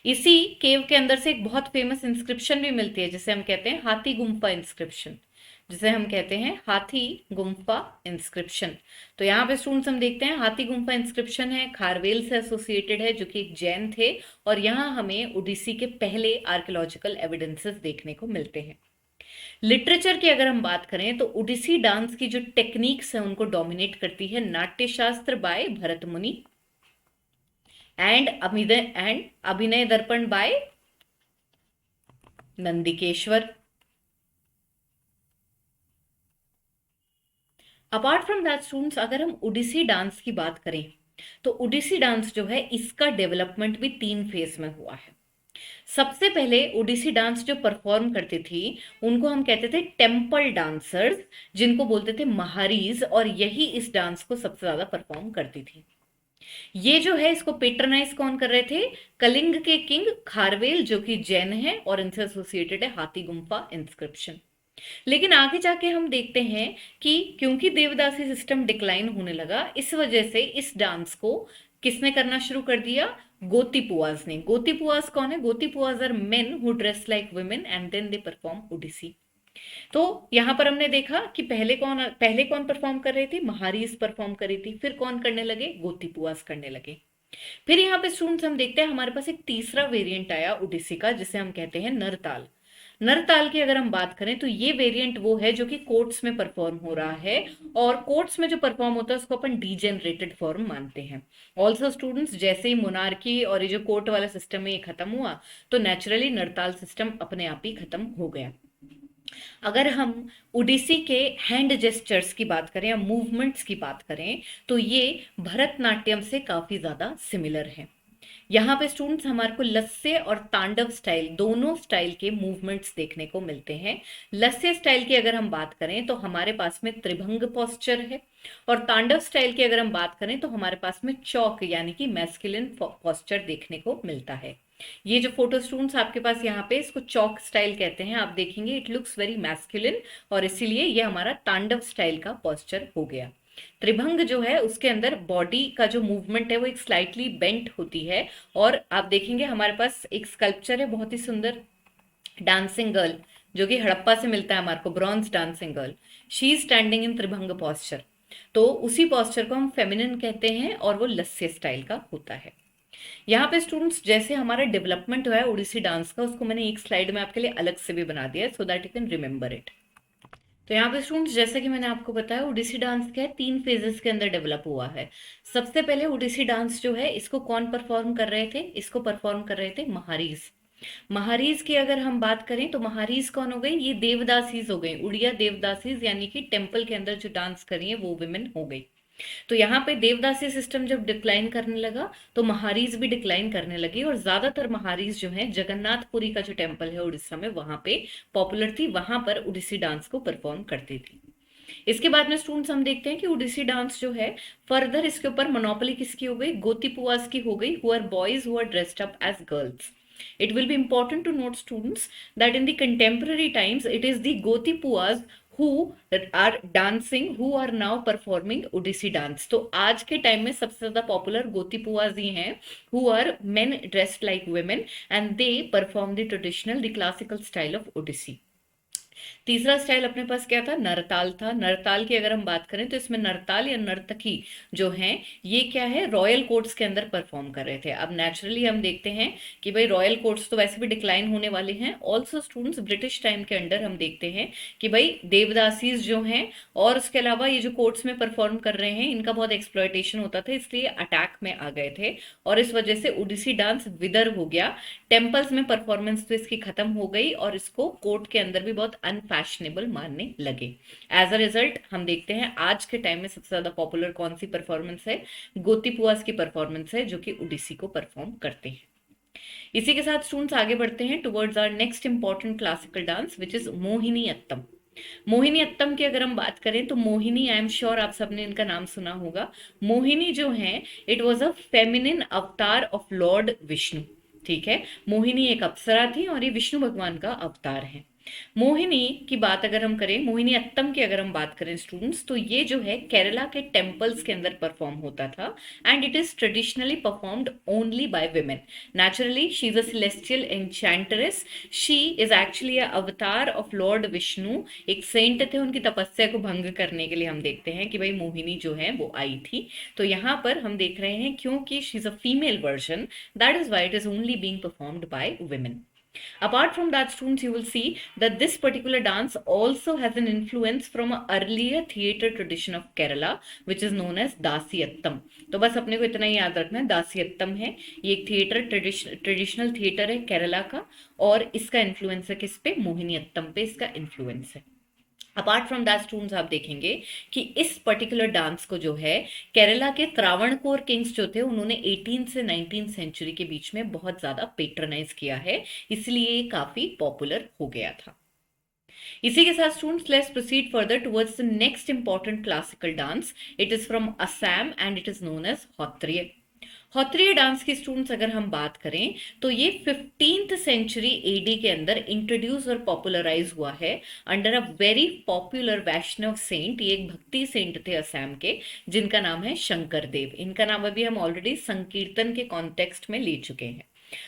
इसी केव के अंदर से एक बहुत फेमस इंस्क्रिप्शन भी मिलती है जिसे हम कहते हैं हाथी गुम्फा इंस्क्रिप्शन, जिसे हम कहते हैं हाथी गुम्फा इंस्क्रिप्शन। तो यहाँ पे स्टूडेंट्स हम देखते हैं हाथी गुम्फा इंस्क्रिप्शन है, खारवेल से एसोसिएटेड है जो कि एक जैन थे, और यहाँ हमें ओडिसी के पहले आर्कियोलॉजिकल एविडेंसेस देखने को मिलते हैं। लिटरेचर की अगर हम बात करें तो ओडिसी डांस की जो टेक्निक्स है उनको डोमिनेट करती है नाट्य शास्त्र बाय भरत मुनि and Abhinaya Darpana by Nandikeshvara. Apart from that students, अगर हम ओडिसी डांस की बात करें तो ओडिसी डांस जो है इसका डेवलपमेंट भी 3 फेज में हुआ है। सबसे पहले ओडिसी डांस जो परफॉर्म करती थी उनको हम कहते थे टेम्पल डांसर्स, जिनको बोलते थे महारीज, और यही इस डांस को सबसे ज्यादा परफॉर्म करती थी। ये जो है इसको पेट्रनाइज कौन कर रहे थे, कलिंग के किंग खारवेल जो कि जैन है और इनसे एसोसिएटेड है हाथी गुम्फा इंस्क्रिप्शन। लेकिन आगे जाके हम देखते हैं कि क्योंकि देवदासी सिस्टम डिक्लाइन होने लगा, इस वजह से इस डांस को किसने करना शुरू कर दिया, गोतीपुआज ने। गोतीपुआज कौन है, Gotipuas are men who dress like women and then they perform Odissi. तो यहां पर हमने देखा कि पहले कौन परफॉर्म कर रही थी, महारीज परफॉर्म कर रही थी, फिर कौन करने लगे, गोतीपुआज करने लगे। फिर यहाँ पे स्टूडेंट्स हम देखते हैं हमारे पास एक तीसरा वेरिएंट आया ओडिसी का जिसे हम कहते हैं नरताल। नरताल की अगर हम बात करें तो ये वेरिएंट वो है जो कि कोर्ट्स में परफॉर्म हो रहा है, और कोर्ट्स में जो परफॉर्म होता है उसको अपन डीजेनरेटेड फॉर्म मानते हैं। ऑल्सो स्टूडेंट्स, जैसे ही मोनार्की और ये जो कोर्ट वाला सिस्टम है ये खत्म हुआ, तो नेचुरली नरताल सिस्टम अपने आप ही खत्म हो गया। अगर हम ओडिसी के हैंड जेस्चर्स की बात करें या मूवमेंट्स की बात करें, तो ये भरतनाट्यम से काफी ज्यादा सिमिलर है। यहाँ पे स्टूडेंट्स हमारे को लस्य और तांडव स्टाइल, दोनों स्टाइल के मूवमेंट्स देखने को मिलते हैं। लस्य स्टाइल की अगर हम बात करें तो हमारे पास में त्रिभंग पोस्चर है, और तांडव स्टाइल की अगर हम बात करें तो हमारे पास में चौक यानी कि मैस्कुलिन पोस्चर देखने को मिलता है। ये जो फोटो स्टूडेंट्स आपके पास यहाँ पे, इसको चौक स्टाइल कहते हैं। आप देखेंगे इट लुक्स वेरी मैस्कुलिन, और इसीलिए ये हमारा तांडव स्टाइल का पोस्चर हो गया। त्रिभंग जो है उसके अंदर बॉडी का जो मूवमेंट है वो एक स्लाइटली बेंट होती है, और आप देखेंगे हमारे पास एक स्कल्पचर है बहुत ही सुंदर, डांसिंग गर्ल, जो कि हड़प्पा से मिलता है हमारे को, bronze dancing girl, she is standing in Tribhanga posture. तो उसी पॉस्चर को हम फेमिनिन कहते हैं, और वो लस्य स्टाइल का होता है। यहाँ पे स्टूडेंट्स जैसे हमारा डेवलपमेंट हुआ है ओडिसी डांस का, उसको मैंने एक स्लाइड में आपके लिए अलग से भी बना दिया है, so that you can remember it. तो यहाँ पे स्टूडेंट्स जैसे कि मैंने आपको बताया, ओडिसी डांस क्या है, 3 फेजेस के अंदर डेवलप हुआ है। सबसे पहले ओडिसी डांस जो है इसको कौन परफॉर्म कर रहे थे, इसको परफॉर्म कर रहे थे महारीज। महारीज की अगर हम बात करें तो महारीज कौन हो गई, ये देवदासीज हो गई, उड़िया देवदासीज, यानी कि टेम्पल के अंदर जो डांस कर रही है वो विमेन हो गई। तो यहाँ पे देवदासी सिस्टम जब डिक्लाइन करने लगा तो महारीज भी डिक्लाइन करने लगी, और ज्यादातर महारीज जो है जगन्नाथपुरी का जो टेम्पल है उड़ीसा में वहां पे पॉपुलर थी, वहां पर ओडिसी डांस को परफॉर्म करती थी। इसके बाद में स्टूडेंट्स हम देखते हैं कि ओडिसी डांस जो है फर्दर इसके ऊपर मोनोपोली किसकी हो गई, गोतीपुआस की हो गई, who are boys who are dressed up as girls. It will be important to note, students, that in the contemporary times, it is the Gotipuas who are dancing, who are now performing Odissi dance. तो आज के time में सबसे ज्यादा popular गोतीपुआज ही हैं, who are men dressed like women and they perform the traditional, the classical style of Odissi. तीसरा style अपने पास क्या था, नरताल था। नरताल की अगर हम बात करें तो इसमें नरताल या नर्तकी जो हैं ये क्या है, रॉयल कोर्ट्स के अंदर परफॉर्म कर रहे थे। अब नेचुरली हम देखते हैं कि भाई रॉयल कोर्ट्स तो वैसे भी डिक्लाइन होने वाले हैं। ऑल्सो स्टूडेंट्स ब्रिटिश टाइम के अंडर हम देखते हैं कि भाई देवदासीज जो हैं और उसके अलावा ये जो कोर्ट्स में परफॉर्म कर रहे हैं इनका बहुत एक्सप्लॉयटेशन होता था, इसलिए अटैक में आ गए थे, और इस वजह से ओडिसी डांस विदर हो गया। टेम्पल्स में परफॉर्मेंस तो इसकी खत्म हो गई, और इसको कोर्ट के अंदर भी बहुत अनफैशनेबल मानने लगे। एज अ रिजल्ट हम देखते हैं आज के टाइम में सबसे ज्यादा पॉपुलर कौन सी परफॉर्मेंस है, गोतीपुआस की परफॉर्मेंस है, जो कि ओडिसी को परफॉर्म करते हैं। इसी के साथ स्टूडेंट्स आगे बढ़ते हैं towards our next important classical dance which is Mohiniyattam. Mohiniyattam की अगर हम बात करें तो मोहिनी, आई एम श्योर आप सबने इनका नाम सुना होगा। मोहिनी जो है इट वॉज अ फेमिनिन अवतार ऑफ लॉर्ड विष्णु। ठीक है, मोहिनी एक अप्सरा थी और ये विष्णु भगवान का अवतार है। मोहिनी की बात अगर हम करें, मोहिनी अत्तम की अगर हम बात करें स्टूडेंट्स, तो ये जो है केरला के टेम्पल्स के अंदर परफॉर्म होता था, and it is traditionally performed only by women. Naturally she is a celestial enchantress, she is actually a avatar of Lord Vishnu. एक सेंट थे, उनकी तपस्या को भंग करने के लिए हम देखते हैं कि भाई मोहिनी जो है वो आई थी। तो यहाँ पर हम देख रहे हैं क्योंकि she is a female version, that is why it is only being performed by women. Apart from that, students, you will see that this particular dance also has an influence from an earlier theatre tradition of Kerala, which is known as दासियत्तम. तो बस अपने को इतना ही याद रखना है, दासियत्तम है ये एक थिएटर, ट्रेडिशनल थिएटर है केरला का, और इसका इन्फ्लुएंस है किस पे, मोहिनीअट्टम पे इसका इन्फ्लुएंस है। अपार्ट फ्रॉम दैट स्टूडेंट्स आप देखेंगे कि इस पर्टिकुलर डांस को जो है केरला के त्रावणकोर किंग्स जो थे उन्होंने 18 से 19 सेंचुरी के बीच में बहुत ज्यादा पेट्रोनाइज किया है, इसलिए ये काफी पॉपुलर हो गया था। इसी के साथ students let's proceed further towards the next important classical dance. It is from Assam and it is known as Sattriya. Sattriya dance की स्टूडेंट्स अगर हम बात करें तो ये 15th सेंचुरी एडी के अंदर इंट्रोड्यूस और पॉपुलराइज हुआ है under a very popular Vaishnava saint. ये एक भक्ति सेंट थे असम के जिनका नाम है शंकर देव। इनका नाम अभी हम ऑलरेडी संकीर्तन के कॉन्टेक्स्ट में ले चुके हैं।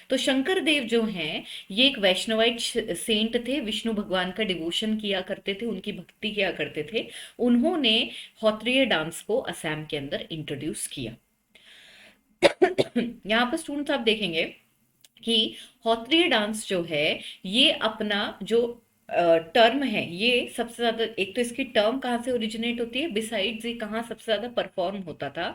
तो शंकर देव जो हैं ये एक वैष्णवाइट सेंट थे, विष्णु भगवान का डिवोशन किया करते थे, उनकी भक्ति किया करते थे। उन्होंने हॉत्रिय डांस को असम के अंदर इंट्रोड्यूस किया। यहाँ पर स्टूडेंट्स आप देखेंगे कि हॉत्रिय डांस जो है ये अपना जो टर्म है, ये सबसे ज्यादा, एक तो इसकी टर्म कहाँ से ओरिजिनेट होती है, बिसाइड्स ये कहाँ सबसे ज्यादा परफॉर्म होता था,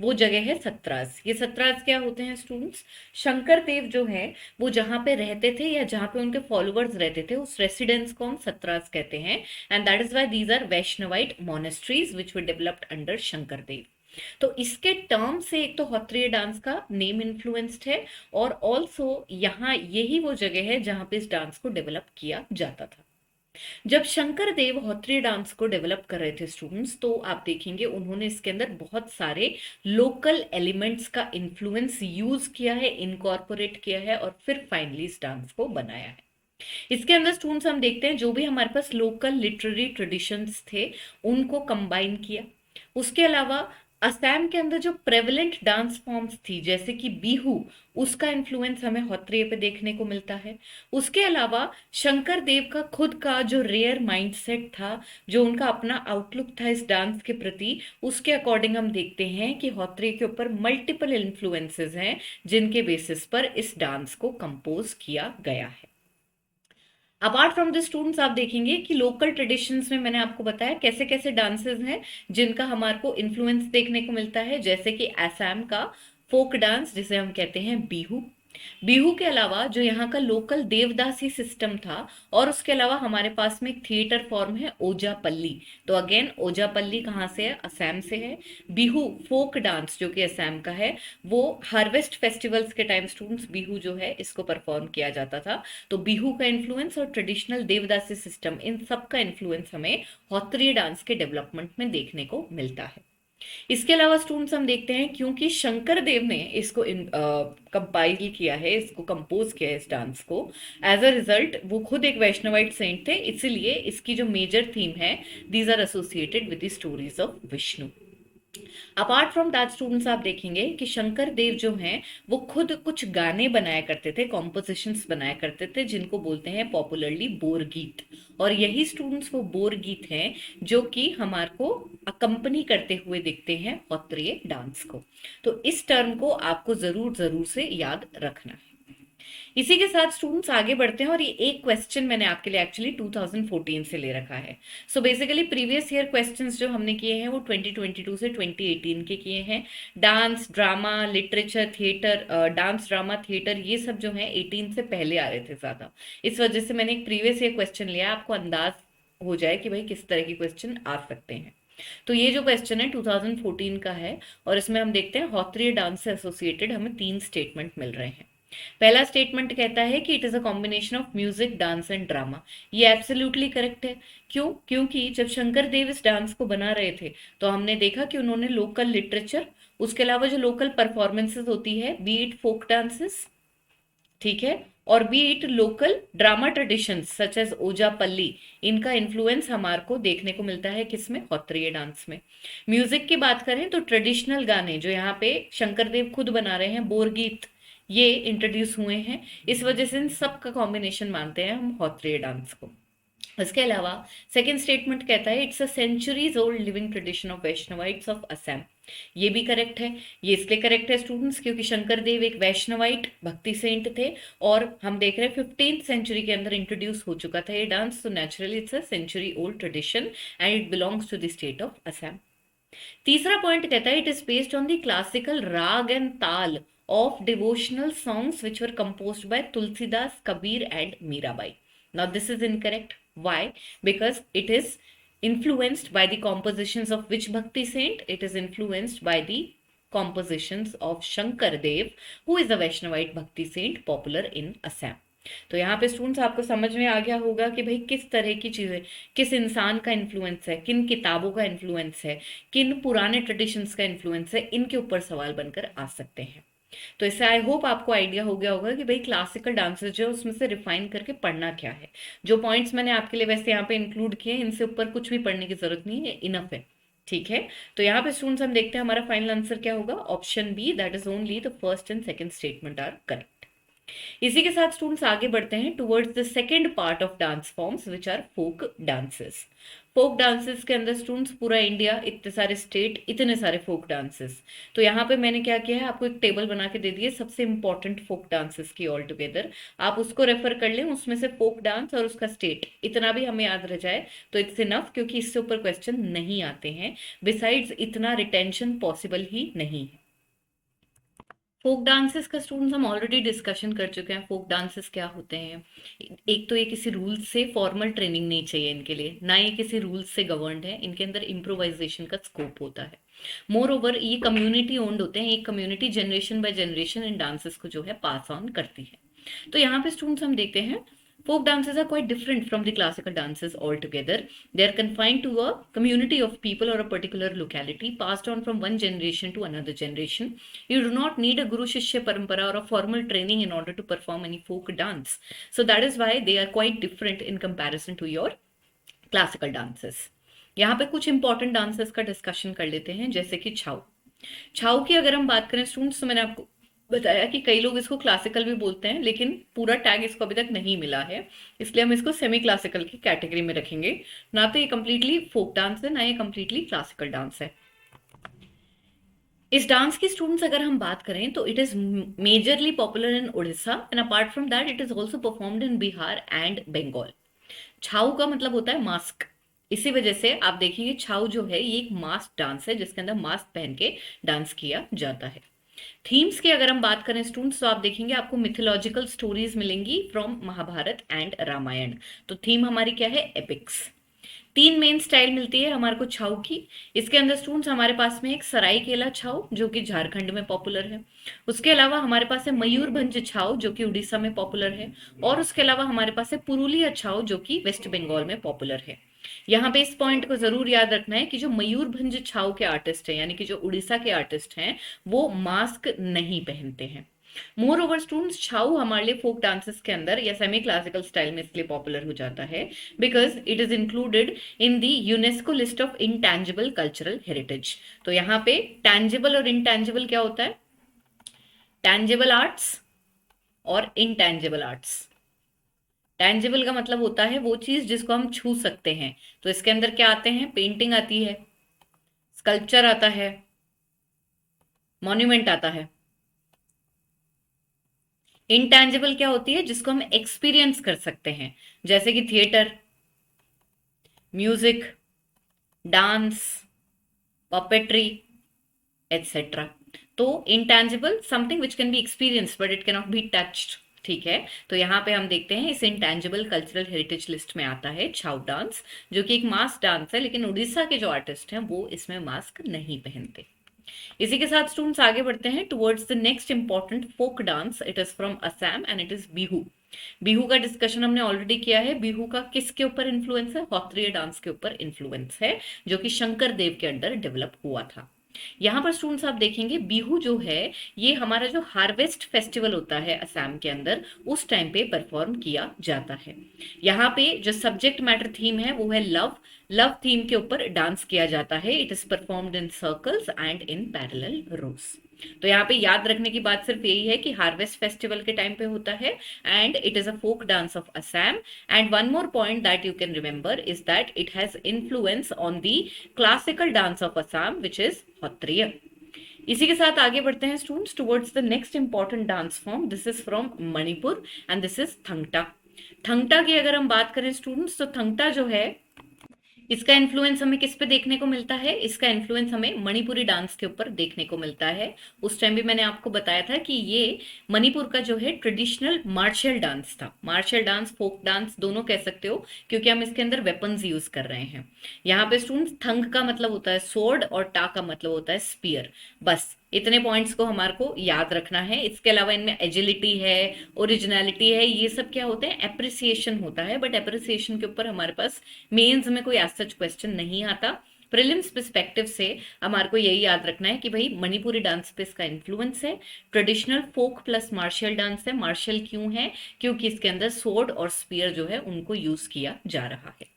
वो जगह है सत्रास। ये सत्रास क्या होते हैं स्टूडेंट्स? शंकर देव जो है वो जहाँ पे रहते थे या जहाँ पे उनके फॉलोअर्स रहते थे उस रेसिडेंस को हम सत्रास कहते हैं। And that is why these are Vaishnavite monasteries which were developed under Shankar Dev. तो इसके टर्म से एक तो हॉत्रिय डांस का नेम इन्फ्लुएंस्ड है, और ऑल्सो यहाँ यही वो जगह है जहां पे इस डांस को डेवलप किया जाता था। जब शंकर देव हॉत्रिय डांस को डेवलप कर रहे थे स्टूडेंट्स, तो आप देखेंगे उन्होंने इसके अंदर बहुत सारे लोकल एलिमेंट्स का इन्फ्लुएंस यूज किया है, इनकॉर्पोरेट किया है, और फिर फाइनली इस डांस को बनाया है। इसके अंदर स्टूडेंट्स हम देखते हैं जो भी हमारे पास लोकल लिटरेरी ट्रेडिशंस थे उनको कंबाइन किया। उसके अलावा असम के अंदर जो प्रेवलेंट डांस फॉर्म्स थी जैसे कि बिहू, उसका इन्फ्लुएंस हमें हॉत्रिय पे देखने को मिलता है। उसके अलावा शंकर देव का खुद का जो रेयर माइंडसेट था, जो उनका अपना आउटलुक था इस डांस के प्रति, उसके अकॉर्डिंग हम देखते हैं कि हॉत्रिय के ऊपर मल्टीपल इन्फ्लुएंसेस हैं जिनके बेसिस पर इस डांस को कंपोज किया गया है। अपार्ट फ्रॉम द स्टूडेंट्स आप देखेंगे कि लोकल ट्रेडिशंस में मैंने आपको बताया कैसे कैसे डांसेस हैं जिनका हमारे को इन्फ्लुएंस देखने को मिलता है, जैसे कि असम का फोक डांस जिसे हम कहते हैं बिहू। बिहू के अलावा जो यहाँ का लोकल देवदासी सिस्टम था, और उसके अलावा हमारे पास में एक थिएटर फॉर्म है ओजापल्ली। तो अगेन ओजापल्ली कहाँ से है? असम से है। बिहू फोक डांस जो कि असम का है, वो हार्वेस्ट फेस्टिवल्स के टाइम स्टूडेंट्स बिहू जो है इसको परफॉर्म किया जाता था। तो बिहू का इन्फ्लुएंस और ट्रेडिशनल देवदासी सिस्टम, इन सब का इन्फ्लुएंस हमें हॉत्रिय डांस के डेवलपमेंट में देखने को मिलता है। इसके अलावा स्टूडेंट्स हम देखते हैं क्योंकि शंकर देव ने इसको कंपाइल किया है, इसको कंपोज किया है इस डांस को, एज अ रिजल्ट वो खुद एक वैष्णवाइट सेंट थे, इसीलिए इसकी जो मेजर थीम है, these are associated with the stories of Vishnu. Apart from that students आप देखेंगे कि शंकर देव जो हैं वो खुद कुछ गाने बनाया करते थे, कॉम्पोजिशंस बनाया करते थे, जिनको बोलते हैं पॉपुलरली बोर गीत। और यही स्टूडेंट्स वो बोर गीत हैं जो कि हमारे को अकम्पनी करते हुए दिखते हैं हॉत्रिय डांस को। तो इस टर्म को आपको जरूर जरूर से याद रखना है। इसी के साथ स्टूडेंट्स आगे बढ़ते हैं, और ये एक क्वेश्चन मैंने आपके लिए एक्चुअली 2014 से ले रखा है। So basically previous year questions जो हमने किए हैं वो 2022 से 2018 के किए हैं। Dance, drama, literature, theatre, dance, drama, theatre, ये सब जो है 18 से पहले आ रहे थे ज्यादा। इस वजह से मैंने एक प्रीवियस ईयर क्वेश्चन लिया, आपको अंदाज हो जाए कि भाई किस तरह के क्वेश्चन आ सकते हैं। तो ये जो क्वेश्चन है 2014 का है, और इसमें हम देखते हैं हॉत्रिय डांस से एसोसिएटेड हमें 3 स्टेटमेंट मिल रहे हैं। पहला स्टेटमेंट कहता है कि it is a combination of music, dance and drama. ये एब्सोल्युटली करेक्ट है। क्यों? क्योंकि जब शंकर देव इस डांस को बना रहे थे तो हमने देखा कि उन्होंने लोकल लिटरेचर, उसके अलावा जो लोकल परफॉर्मेंसेस होती है, बी इट फोक डांसेस, ठीक है, और be it local drama traditions such as Ojapali, इनका इन्फ्लुएंस हमारे को देखने को मिलता है किसमें? हॉत्रिय डांस में। म्यूजिक की बात करें तो ट्रेडिशनल गाने जो यहाँ पे शंकर देव खुद बना रहे हैं, बोर गीत, ये इंट्रोड्यूस हुए हैं। इस वजह से इन सब का कॉम्बिनेशन मानते हैं हम हॉत्रिय डांस को। इसके अलावा सेकेंड स्टेटमेंट कहता है it's a centuries old living tradition of Vaishnavites of Assam. ये भी करेक्ट है। ये इसलिए करेक्ट है स्टूडेंट्स क्योंकि शंकर देव एक वैष्णवाइट भक्ति सेंट थे, और हम देख रहे हैं 15th सेंचुरी के अंदर इंट्रोड्यूस हो चुका था ये डांस। तो naturally it's a century old tradition and it belongs to the state of Assam. तीसरा पॉइंट कहता है it is based on the classical raga and tala of devotional songs which were composed by Tulsidas, Kabir and Mirabai. Now this is incorrect. Why? Because it is influenced by the compositions of which Bhakti saint? It is influenced by the compositions of Shankar Dev, who is a Vaishnavite Bhakti saint popular in Assam. तो यहाँ पे students आपको समझ में आ गया होगा कि भाई किस तरह की चीजें, किस इंसान का इन्फ्लुएंस है, किन किताबों का इन्फ्लुएंस है, किन पुराने ट्रेडिशंस का इन्फ्लुएंस है, इनके ऊपर सवाल बनकर आ सकते हैं। तो इससे आई होप आपको आइडिया हो गया होगा कि भाई क्लासिकल डांसेस जो है उसमें से रिफाइन करके पढ़ना क्या है। जो पॉइंट्स मैंने आपके लिए वैसे यहाँ पे इंक्लूड किए हैं, इनसे ऊपर कुछ भी पढ़ने की जरूरत नहीं है, इनफ है, ठीक है। तो यहाँ पे स्टूडेंट्स हम देखते हैं हमारा फाइनल आंसर क्या होगा। Option B, that is only the first and second statement are correct. इसी के साथ स्टूडेंट्स आगे बढ़ते हैं towards the second part of dance forms which are folk dances. Folk dances के अंदर स्टूडेंट्स पूरा इंडिया, इतने सारे स्टेट, इतने सारे फोक डांसेस। तो यहाँ पे मैंने क्या किया है, आपको एक टेबल बना के दे दी है सबसे इंपॉर्टेंट फोक डांसेस की ऑल टुगेदर। आप उसको रेफर कर लें, उसमें से फोक डांस और उसका स्टेट इतना भी हमें याद रह जाए तो इट्स इनफ, क्योंकि इससे ऊपर क्वेश्चन नहीं आते हैं। बिसाइड्स इतना रिटेंशन पॉसिबल ही नहीं है। फोक डांसेस का स्टूडेंट्स हम ऑलरेडी डिस्कशन कर चुके हैं। फोक डांसेस क्या होते हैं? एक तो ये किसी रूल्स से फॉर्मल ट्रेनिंग नहीं चाहिए इनके लिए, ना ये किसी रूल्स से गवर्नड है, इनके अंदर इम्प्रोवाइजेशन का स्कोप होता है। मोर ओवर ये कम्युनिटी ओन्ड होते हैं, एक community generation by generation in dances को जो है पास ऑन करती है। तो यहाँ पे स्टूडेंट्स हम देखते हैं folk dances are quite different from the classical dances altogether. They are confined to a community of people or a particular locality, passed on from one generation to another generation. You do not need a guru shishya parampara or a formal training in order to perform any folk dance. So that is why they are quite different in comparison to your classical dances. यहाँ पे कुछ important dances का discussion कर लेते हैं, जैसे कि छाऊ। छाऊ की अगर हम बात करें स्टूडेंट्स, तो मैंने आपको बताया कि कई लोग इसको क्लासिकल भी बोलते हैं, लेकिन पूरा टैग इसको अभी तक नहीं मिला है, इसलिए हम इसको सेमी क्लासिकल की कैटेगरी में रखेंगे। ना तो ये कंप्लीटली फोक डांस है, ना ये कंप्लीटली क्लासिकल डांस है। इस डांस की स्टूडेंट्स अगर हम बात करें तो it is majorly popular in Orissa, and apart from that it is also performed in Bihar and Bengal. Chhau का मतलब होता है मास्क, इसी वजह से आप देखेंगे छाऊ जो है ये एक मास्क डांस है जिसके अंदर मास्क पहन के डांस किया जाता है। थीम्स की अगर हम बात करें स्टूडेंट्स, तो आप देखेंगे आपको मिथोलॉजिकल स्टोरीज मिलेंगी फ्रॉम महाभारत एंड रामायण। तो थीम हमारी क्या है? एपिक्स। तीन मेन स्टाइल मिलती है हमारे को छाऊ की। इसके अंदर स्टूडेंट्स हमारे पास में एक सरायकेला छाऊ जो कि झारखंड में पॉपुलर है, उसके अलावा हमारे पास है मयूरभंज छाऊ जो कि उड़ीसा में पॉपुलर है, और उसके अलावा हमारे पास है पुरुलिया छाऊ जो कि वेस्ट बंगाल में पॉपुलर है। यहाँ पे इस पॉइंट को जरूर याद रखना है कि जो मयूरभंज छाऊ के आर्टिस्ट हैं, यानी कि जो उड़ीसा के आर्टिस्ट हैं, वो मास्क नहीं पहनते हैं। मोर ओवर स्टूडेंट्स, छाऊ हमारे लिए फोक डांसेस के अंदर या सेमी क्लासिकल स्टाइल में इसलिए पॉपुलर हो जाता है because it is included in the UNESCO list of intangible cultural heritage. तो यहाँ पे टैंजिबल और इंटैंजिबल क्या होता है? टैंजिबल आर्ट्स और इंटैंजिबल आर्ट्स। टैंजिबल का मतलब होता है वो चीज जिसको हम छू सकते हैं, तो इसके अंदर क्या आते हैं? पेंटिंग आती है, स्कल्पचर आता है, मॉन्यूमेंट आता है। इंटैंजिबल क्या होती है? जिसको हम एक्सपीरियंस कर सकते हैं, जैसे कि theatre, music, dance, puppetry et cetera. तो intangible something which can be experience but it can not be touched. ठीक है, तो यहाँ पे हम देखते हैं इस इंटैंजिबल कल्चरल हेरिटेज लिस्ट में आता है छाऊ डांस, जो कि एक मास्क डांस है, लेकिन उड़ीसा के जो आर्टिस्ट हैं वो इसमें मास्क नहीं पहनते। इसी के साथ स्टूडेंट्स आगे बढ़ते हैं towards the next important folk dance. It is from Assam and it is Bihu. Bihu का डिस्कशन हमने ऑलरेडी किया है। बिहू का किसके ऊपर इन्फ्लुएंस है? हॉत्रिय डांस के ऊपर इन्फ्लुएंस है, जो कि शंकर देव के अंडर डेवलप हुआ था। यहाँ पर स्टूडेंट्स आप देखेंगे बिहू जो है ये हमारा जो हार्वेस्ट फेस्टिवल होता है असम के अंदर, उस टाइम पे परफॉर्म किया जाता है। यहाँ पे जो सब्जेक्ट मैटर थीम है वो है लव। लव थीम के ऊपर डांस किया जाता है। It is performed in circles and in parallel रोज। तो यहाँ पे याद रखने की बात सिर्फ यही है कि हार्वेस्ट फेस्टिवल के टाइम पे होता है and it is a folk dance of Assam. And one more point that you can remember is that it has influence on the classical dance of Assam which is Sattriya. इसी के साथ आगे बढ़ते हैं students towards the next important dance form. This is from Manipur and this is Thangta. Thangta की अगर हम बात करें स्टूडेंट्स, तो थंगटा जो है इसका इन्फ्लुएंस हमें किस पे देखने को मिलता है? इसका इन्फ्लुएंस हमें मणिपुरी डांस के ऊपर देखने को मिलता है। उस टाइम भी मैंने आपको बताया था कि ये मणिपुर का जो है ट्रेडिशनल मार्शल डांस था। मार्शल डांस, फोक डांस दोनों कह सकते हो, क्योंकि हम इसके अंदर वेपन्स यूज कर रहे हैं। यहाँ पे स्टूडेंट्स थंग का मतलब होता है स्वॉर्ड और टा का मतलब होता है स्पीयर। बस इतने पॉइंट्स को हमारे को याद रखना है। इसके अलावा इनमें एजिलिटी है, ओरिजिनलिटी है, ये सब क्या होते हैं? एप्रिसिएशन होता है, बट एप्रिसिएशन के ऊपर हमारे पास मेंस में कोई सच क्वेश्चन नहीं आता। प्रीलिम्स पर्सपेक्टिव से हमारे को यही याद रखना है कि भाई मणिपुरी डांस पे इसका इन्फ्लुएंस है। Traditional folk plus martial dance है। मार्शल क्यों है? क्योंकि इसके अंदर स्वॉर्ड और स्पीयर जो है उनको यूज किया जा रहा है।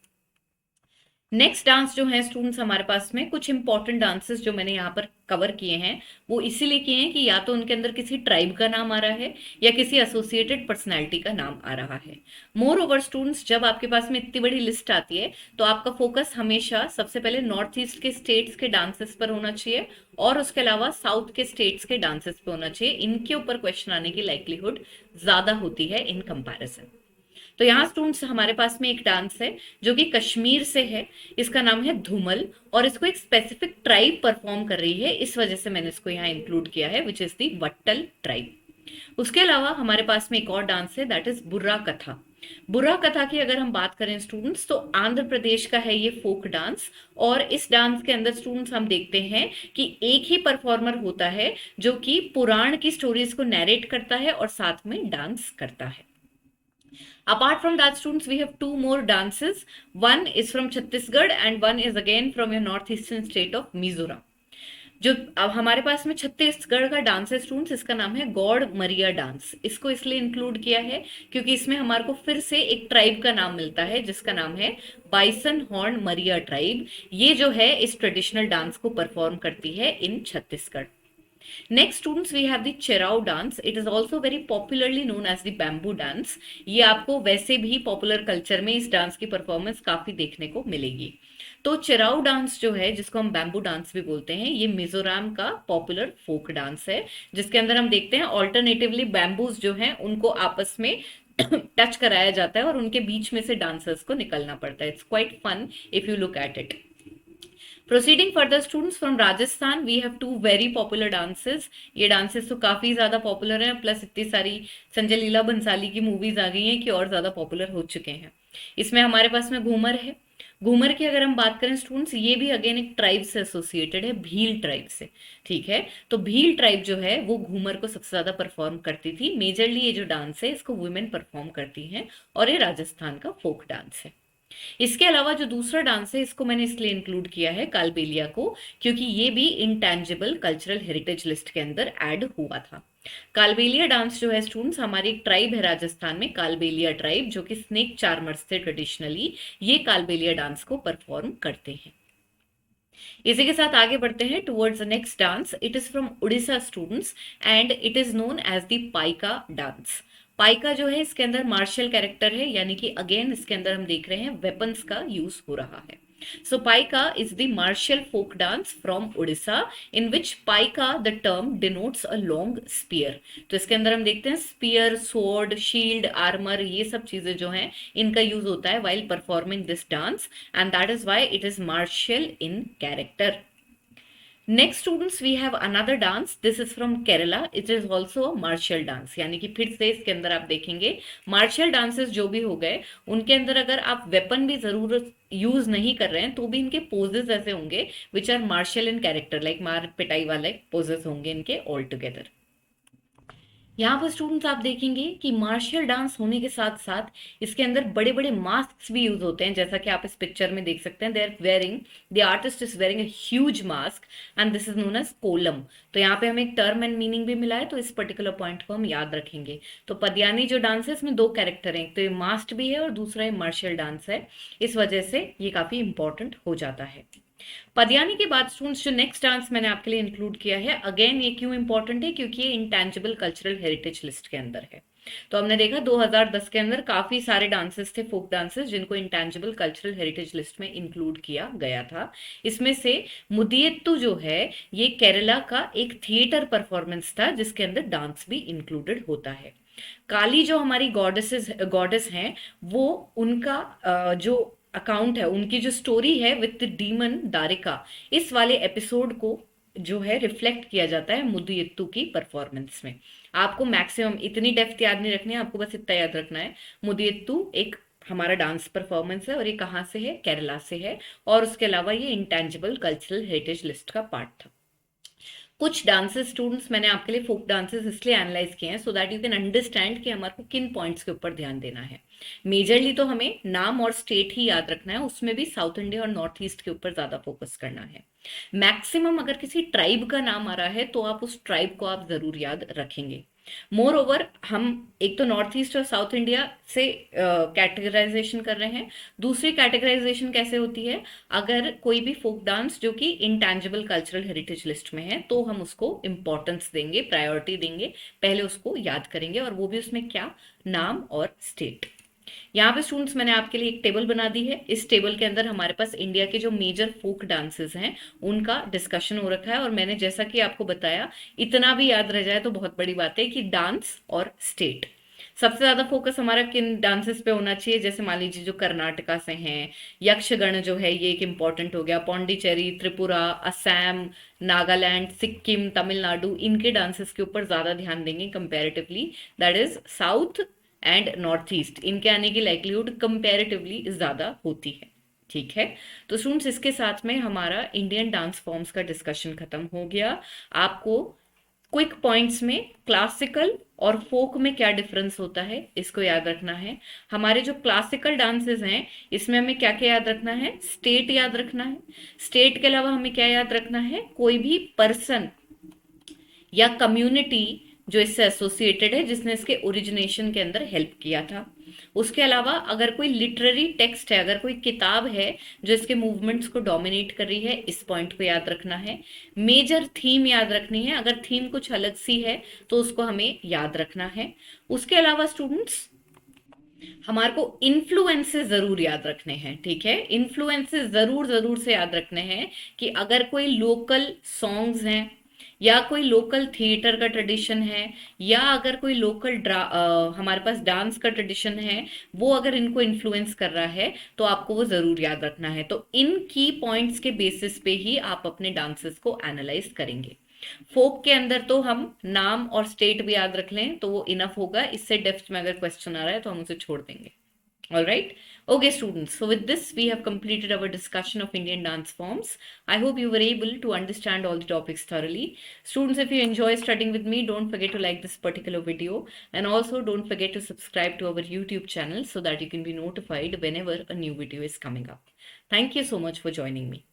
नेक्स्ट डांस जो है स्टूडेंट्स हमारे पास में कुछ इंपॉर्टेंट डांसेस जो मैंने यहाँ पर कवर किए हैं वो इसीलिए किए हैं कि या तो उनके अंदर किसी ट्राइब का नाम आ रहा है या किसी एसोसिएटेड पर्सनैलिटी का नाम आ रहा है। मोर ओवर स्टूडेंट्स, जब आपके पास में इतनी बड़ी लिस्ट आती है तो आपका फोकस हमेशा सबसे पहले नॉर्थ ईस्ट के स्टेट्स के डांसेस पर होना चाहिए और उसके अलावा साउथ के स्टेट्स के डांसेस पे होना चाहिए। इनके ऊपर क्वेश्चन आने की लाइक्लीहुड ज्यादा होती है इन कंपैरिजन। तो यहाँ स्टूडेंट्स हमारे पास में एक डांस है जो कि कश्मीर से है। इसका नाम है धूमल और इसको एक स्पेसिफिक ट्राइब परफॉर्म कर रही है, इस वजह से मैंने इसको यहाँ इंक्लूड किया है, विच इज दी वट्टल ट्राइब। उसके अलावा हमारे पास में एक और डांस है, दैट इज बुर्रा कथा। बुर्रा कथा की अगर हम बात करें स्टूडेंट्स तो आंध्र प्रदेश का है ये फोक डांस। और इस डांस के अंदर स्टूडेंट्स हम देखते हैं कि एक ही परफॉर्मर होता है जो कि पुराण की स्टोरीज को नैरेट करता है और साथ में डांस करता है। Apart from that, students, we have two more dances. One is from Chhattisgarh and one is again from your northeastern state of Mizoram. जो अब हमारे पास में छत्तीसगढ़ का डांस है स्टूडेंट्स, इसका नाम है गौड़ मरिया डांस। इसको इसलिए इंक्लूड किया है क्योंकि इसमें हमारे को फिर से एक ट्राइब का नाम मिलता है जिसका नाम है बाइसन हॉर्न मरिया ट्राइब। ये जो है इस ट्रेडिशनल डांस को परफॉर्म करती है इन Chhattisgarh. Next students we have the Cherau dance. It is also very popularly known as the bamboo dance. ये आपको वैसे भी पॉपुलर कल्चर में इस डांस की परफॉर्मेंस काफी देखने को मिलेगी। तो चेराउ डांस जो है जिसको हम बैम्बू डांस भी बोलते हैं, ये मिजोरम का पॉपुलर फोक डांस है जिसके अंदर हम देखते हैं ऑल्टरनेटिवली बैम्बूज जो हैं उनको आपस में टच कराया जाता है और उनके बीच में से डांसर्स को निकलना पड़ता है। It's quite fun if you look at it. Proceeding further students, from Rajasthan we have two very popular dances. ये dances तो काफी ज्यादा पॉपुलर हैं, प्लस इतनी सारी संजय लीला बंसाली की मूवीज आ गई हैं कि और ज्यादा पॉपुलर हो चुके हैं। इसमें हमारे पास में घूमर है। घूमर की अगर हम बात करें स्टूडेंट्स, ये भी अगेन एक ट्राइब से एसोसिएटेड है, भील ट्राइब से। ठीक है, तो भील ट्राइब जो है वो घूमर को सबसे ज्यादा परफॉर्म करती थी। मेजरली ये जो डांस है इसको वुमेन परफॉर्म करती हैं और ये राजस्थान का फोक डांस है। इसके अलावा जो दूसरा डांस है इसको मैंने इसलिए इंक्लूड किया है कालबेलिया को, क्योंकि ये भी इंटेंजिबल कल्चरल हेरिटेज लिस्ट के अंदर ऐड हुआ था। कालबेलिया डांस जो है स्टूडेंट्स, हमारी एक ट्राइब है राजस्थान में, कालबेलिया ट्राइब, जो कि स्नेक चार्मर्स थे ट्रेडिशनली, ये कालबेलिया डांस को परफॉर्म करते हैं। इसी के साथ आगे बढ़ते हैं towards the next dance. It is from Orissa students and it is known as the Paika dance. Paika जो है इसके अंदर मार्शल कैरेक्टर है, यानी कि अगेन इसके अंदर हम देख रहे हैं वेपन्स का यूज हो रहा है। So Paika is the martial folk dance from Orissa in which Paika the term denotes a long spear. तो इसके अंदर हम देखते हैं स्पीयर, स्वॉर्ड, शील्ड, आर्मर, ये सब चीजें जो हैं इनका यूज होता है while performing this dance and that is why it is martial in character. Next students we have another dance, this is from Kerala. It is also a martial dance, यानी कि फिर से इसके अंदर आप देखेंगे मार्शल डांसेस जो भी हो गए उनके अंदर अगर आप वेपन भी जरूर यूज नहीं कर रहे हैं तो भी इनके पोजेस ऐसे होंगे which are martial in character, like मार पिटाई वाले पोजेस होंगे इनके ऑल टुगेदर। यहाँ पर स्टूडेंट्स आप देखेंगे कि मार्शल डांस होने के साथ साथ इसके अंदर बड़े बड़े मास्क भी यूज होते हैं, जैसा कि आप इस पिक्चर में देख सकते हैं। They are wearing, the artist is wearing a huge mask and this is known as kolam. तो यहाँ पे हमें एक टर्म एंड मीनिंग भी मिला है, तो इस पर्टिकुलर पॉइंट को हम याद रखेंगे। तो पदियानी जो डांस है इसमें दो कैरेक्टर हैं, तो ये मास्क भी है और दूसरा ये मार्शल डांस है, इस वजह से ये काफी इंपॉर्टेंट हो जाता है। पदियानी के बाद स्टूडेंट्स जो नेक्स्ट डांस मैंने आपके लिए इंक्लूड किया है, अगेन ये क्यों इंपॉर्टेंट है, क्योंकि ये इंटेंजिबल कल्चरल हेरिटेज लिस्ट के अंदर है। तो हमने देखा 2010 के अंदर काफी सारे डांसेस थे, फोक डांसेस, जिनको इंटेंजिबल कल्चरल हेरिटेज लिस्ट में इंक्लूड किया गया था। इसमें से मुदियत्तु जो है ये केरला का एक थिएटर परफॉर्मेंस था जिसके अंदर डांस भी इंक्लूडेड होता है। काली जो हमारी गॉडेस हैं वो उनका जो अकाउंट है, उनकी जो स्टोरी है विद डीमन दारिका, इस वाले एपिसोड को जो है रिफ्लेक्ट किया जाता है मुदियत्तु की परफॉर्मेंस में। आपको मैक्सिमम इतनी डेप्थ याद नहीं रखनी है, आपको बस इतना याद रखना है मुदियत्तु एक हमारा डांस परफॉर्मेंस है और ये कहाँ से है, केरला से है, और उसके अलावा ये इंटेंजिबल कल्चरल हेरिटेज लिस्ट का पार्ट था। कुछ डांसेस स्टूडेंट्स मैंने आपके लिए फोक डांसेस इसलिए एनालाइज किए हैं so that you can understand कि हमारे को किन पॉइंट्स के ऊपर ध्यान देना है। मेजरली तो हमें नाम और स्टेट ही याद रखना है, उसमें भी साउथ इंडिया और नॉर्थ ईस्ट के ऊपर ज्यादा फोकस करना है। मैक्सिमम अगर किसी ट्राइब का नाम आ रहा है तो आप उस ट्राइब को आप जरूर याद रखेंगे। मोर ओवर हम एक तो नॉर्थ ईस्ट और साउथ इंडिया से कैटेगराइजेशन कर रहे हैं। दूसरी कैटेगराइजेशन कैसे होती है, अगर कोई भी फोक डांस जो कि इंटैंजिबल कल्चरल हेरिटेज लिस्ट में है तो हम उसको इंपॉर्टेंस देंगे, प्रायोरिटी देंगे, पहले उसको याद करेंगे, और वो भी उसमें क्या, नाम और स्टेट। यहाँ पे स्टूडेंट्स मैंने आपके लिए एक टेबल बना दी है। इस टेबल के अंदर हमारे पास इंडिया के जो मेजर फोक डांसेस हैं उनका डिस्कशन हो रखा है, और मैंने जैसा कि आपको बताया, इतना भी याद रह जाए तो बहुत बड़ी बात है कि डांस और स्टेट। सबसे ज्यादा फोकस हमारा किन डांसेस पे होना चाहिए, जैसे मान लीजिए जो कर्नाटका से हैं, यक्षगण जो है ये एक इम्पॉर्टेंट हो गया, पौंडीचेरी, त्रिपुरा, असम, नागालैंड, सिक्किम, तमिलनाडु, इनके डांसेस के ऊपर ज्यादा ध्यान देंगे comparatively. That is south and north east, इनके आने की लाइक्लीहुड कंपैरेटिवली ज्यादा होती है। ठीक है, तो स्टूडेंट्स इसके साथ में हमारा इंडियन डांस फॉर्म्स का डिस्कशन खत्म हो गया। आपको क्विक पॉइंट्स में क्लासिकल और फोक में क्या डिफरेंस होता है इसको याद रखना है। हमारे जो क्लासिकल डांसेस हैं इसमें हमें क्या क्या याद रखना है, स्टेट याद रखना है। स्टेट के अलावा हमें क्या याद रखना है, कोई भी पर्सन या कम्युनिटी जो इससे एसोसिएटेड है जिसने इसके ओरिजिनेशन के अंदर हेल्प किया था। उसके अलावा अगर कोई लिटरेरी टेक्स्ट है, अगर कोई किताब है जो इसके मूवमेंट्स को डोमिनेट कर रही है, इस पॉइंट को याद रखना है। मेजर थीम याद रखनी है, अगर थीम कुछ अलग सी है तो उसको हमें याद रखना है। उसके अलावा स्टूडेंट्स हमारे को इन्फ्लुएंसेस जरूर याद रखने हैं। ठीक है, इन्फ्लुएंसेस जरूर जरूर से याद रखने हैं कि अगर कोई लोकल सॉन्ग्स हैं, या कोई लोकल थिएटर का ट्रेडिशन है, या अगर कोई लोकल हमारे पास डांस का ट्रेडिशन है, वो अगर इनको इन्फ्लुएंस कर रहा है तो आपको वो जरूर याद रखना है। तो इन की पॉइंट्स के बेसिस पे ही आप अपने डांसेस को एनालाइज करेंगे। फोक के अंदर तो हम नाम और स्टेट भी याद रख लें तो वो इनफ होगा, इससे डेप्थ में अगर क्वेश्चन आ रहा है तो हम उसे छोड़ देंगे। All right. Okay, students. So with this, we have completed our discussion of Indian dance forms. I hope you were able to understand all the topics thoroughly. Students, if you enjoy studying with me, don't forget to like this particular video, and also don't forget to subscribe to our YouTube channel so that you can be notified whenever a new video is coming up. Thank you so much for joining me.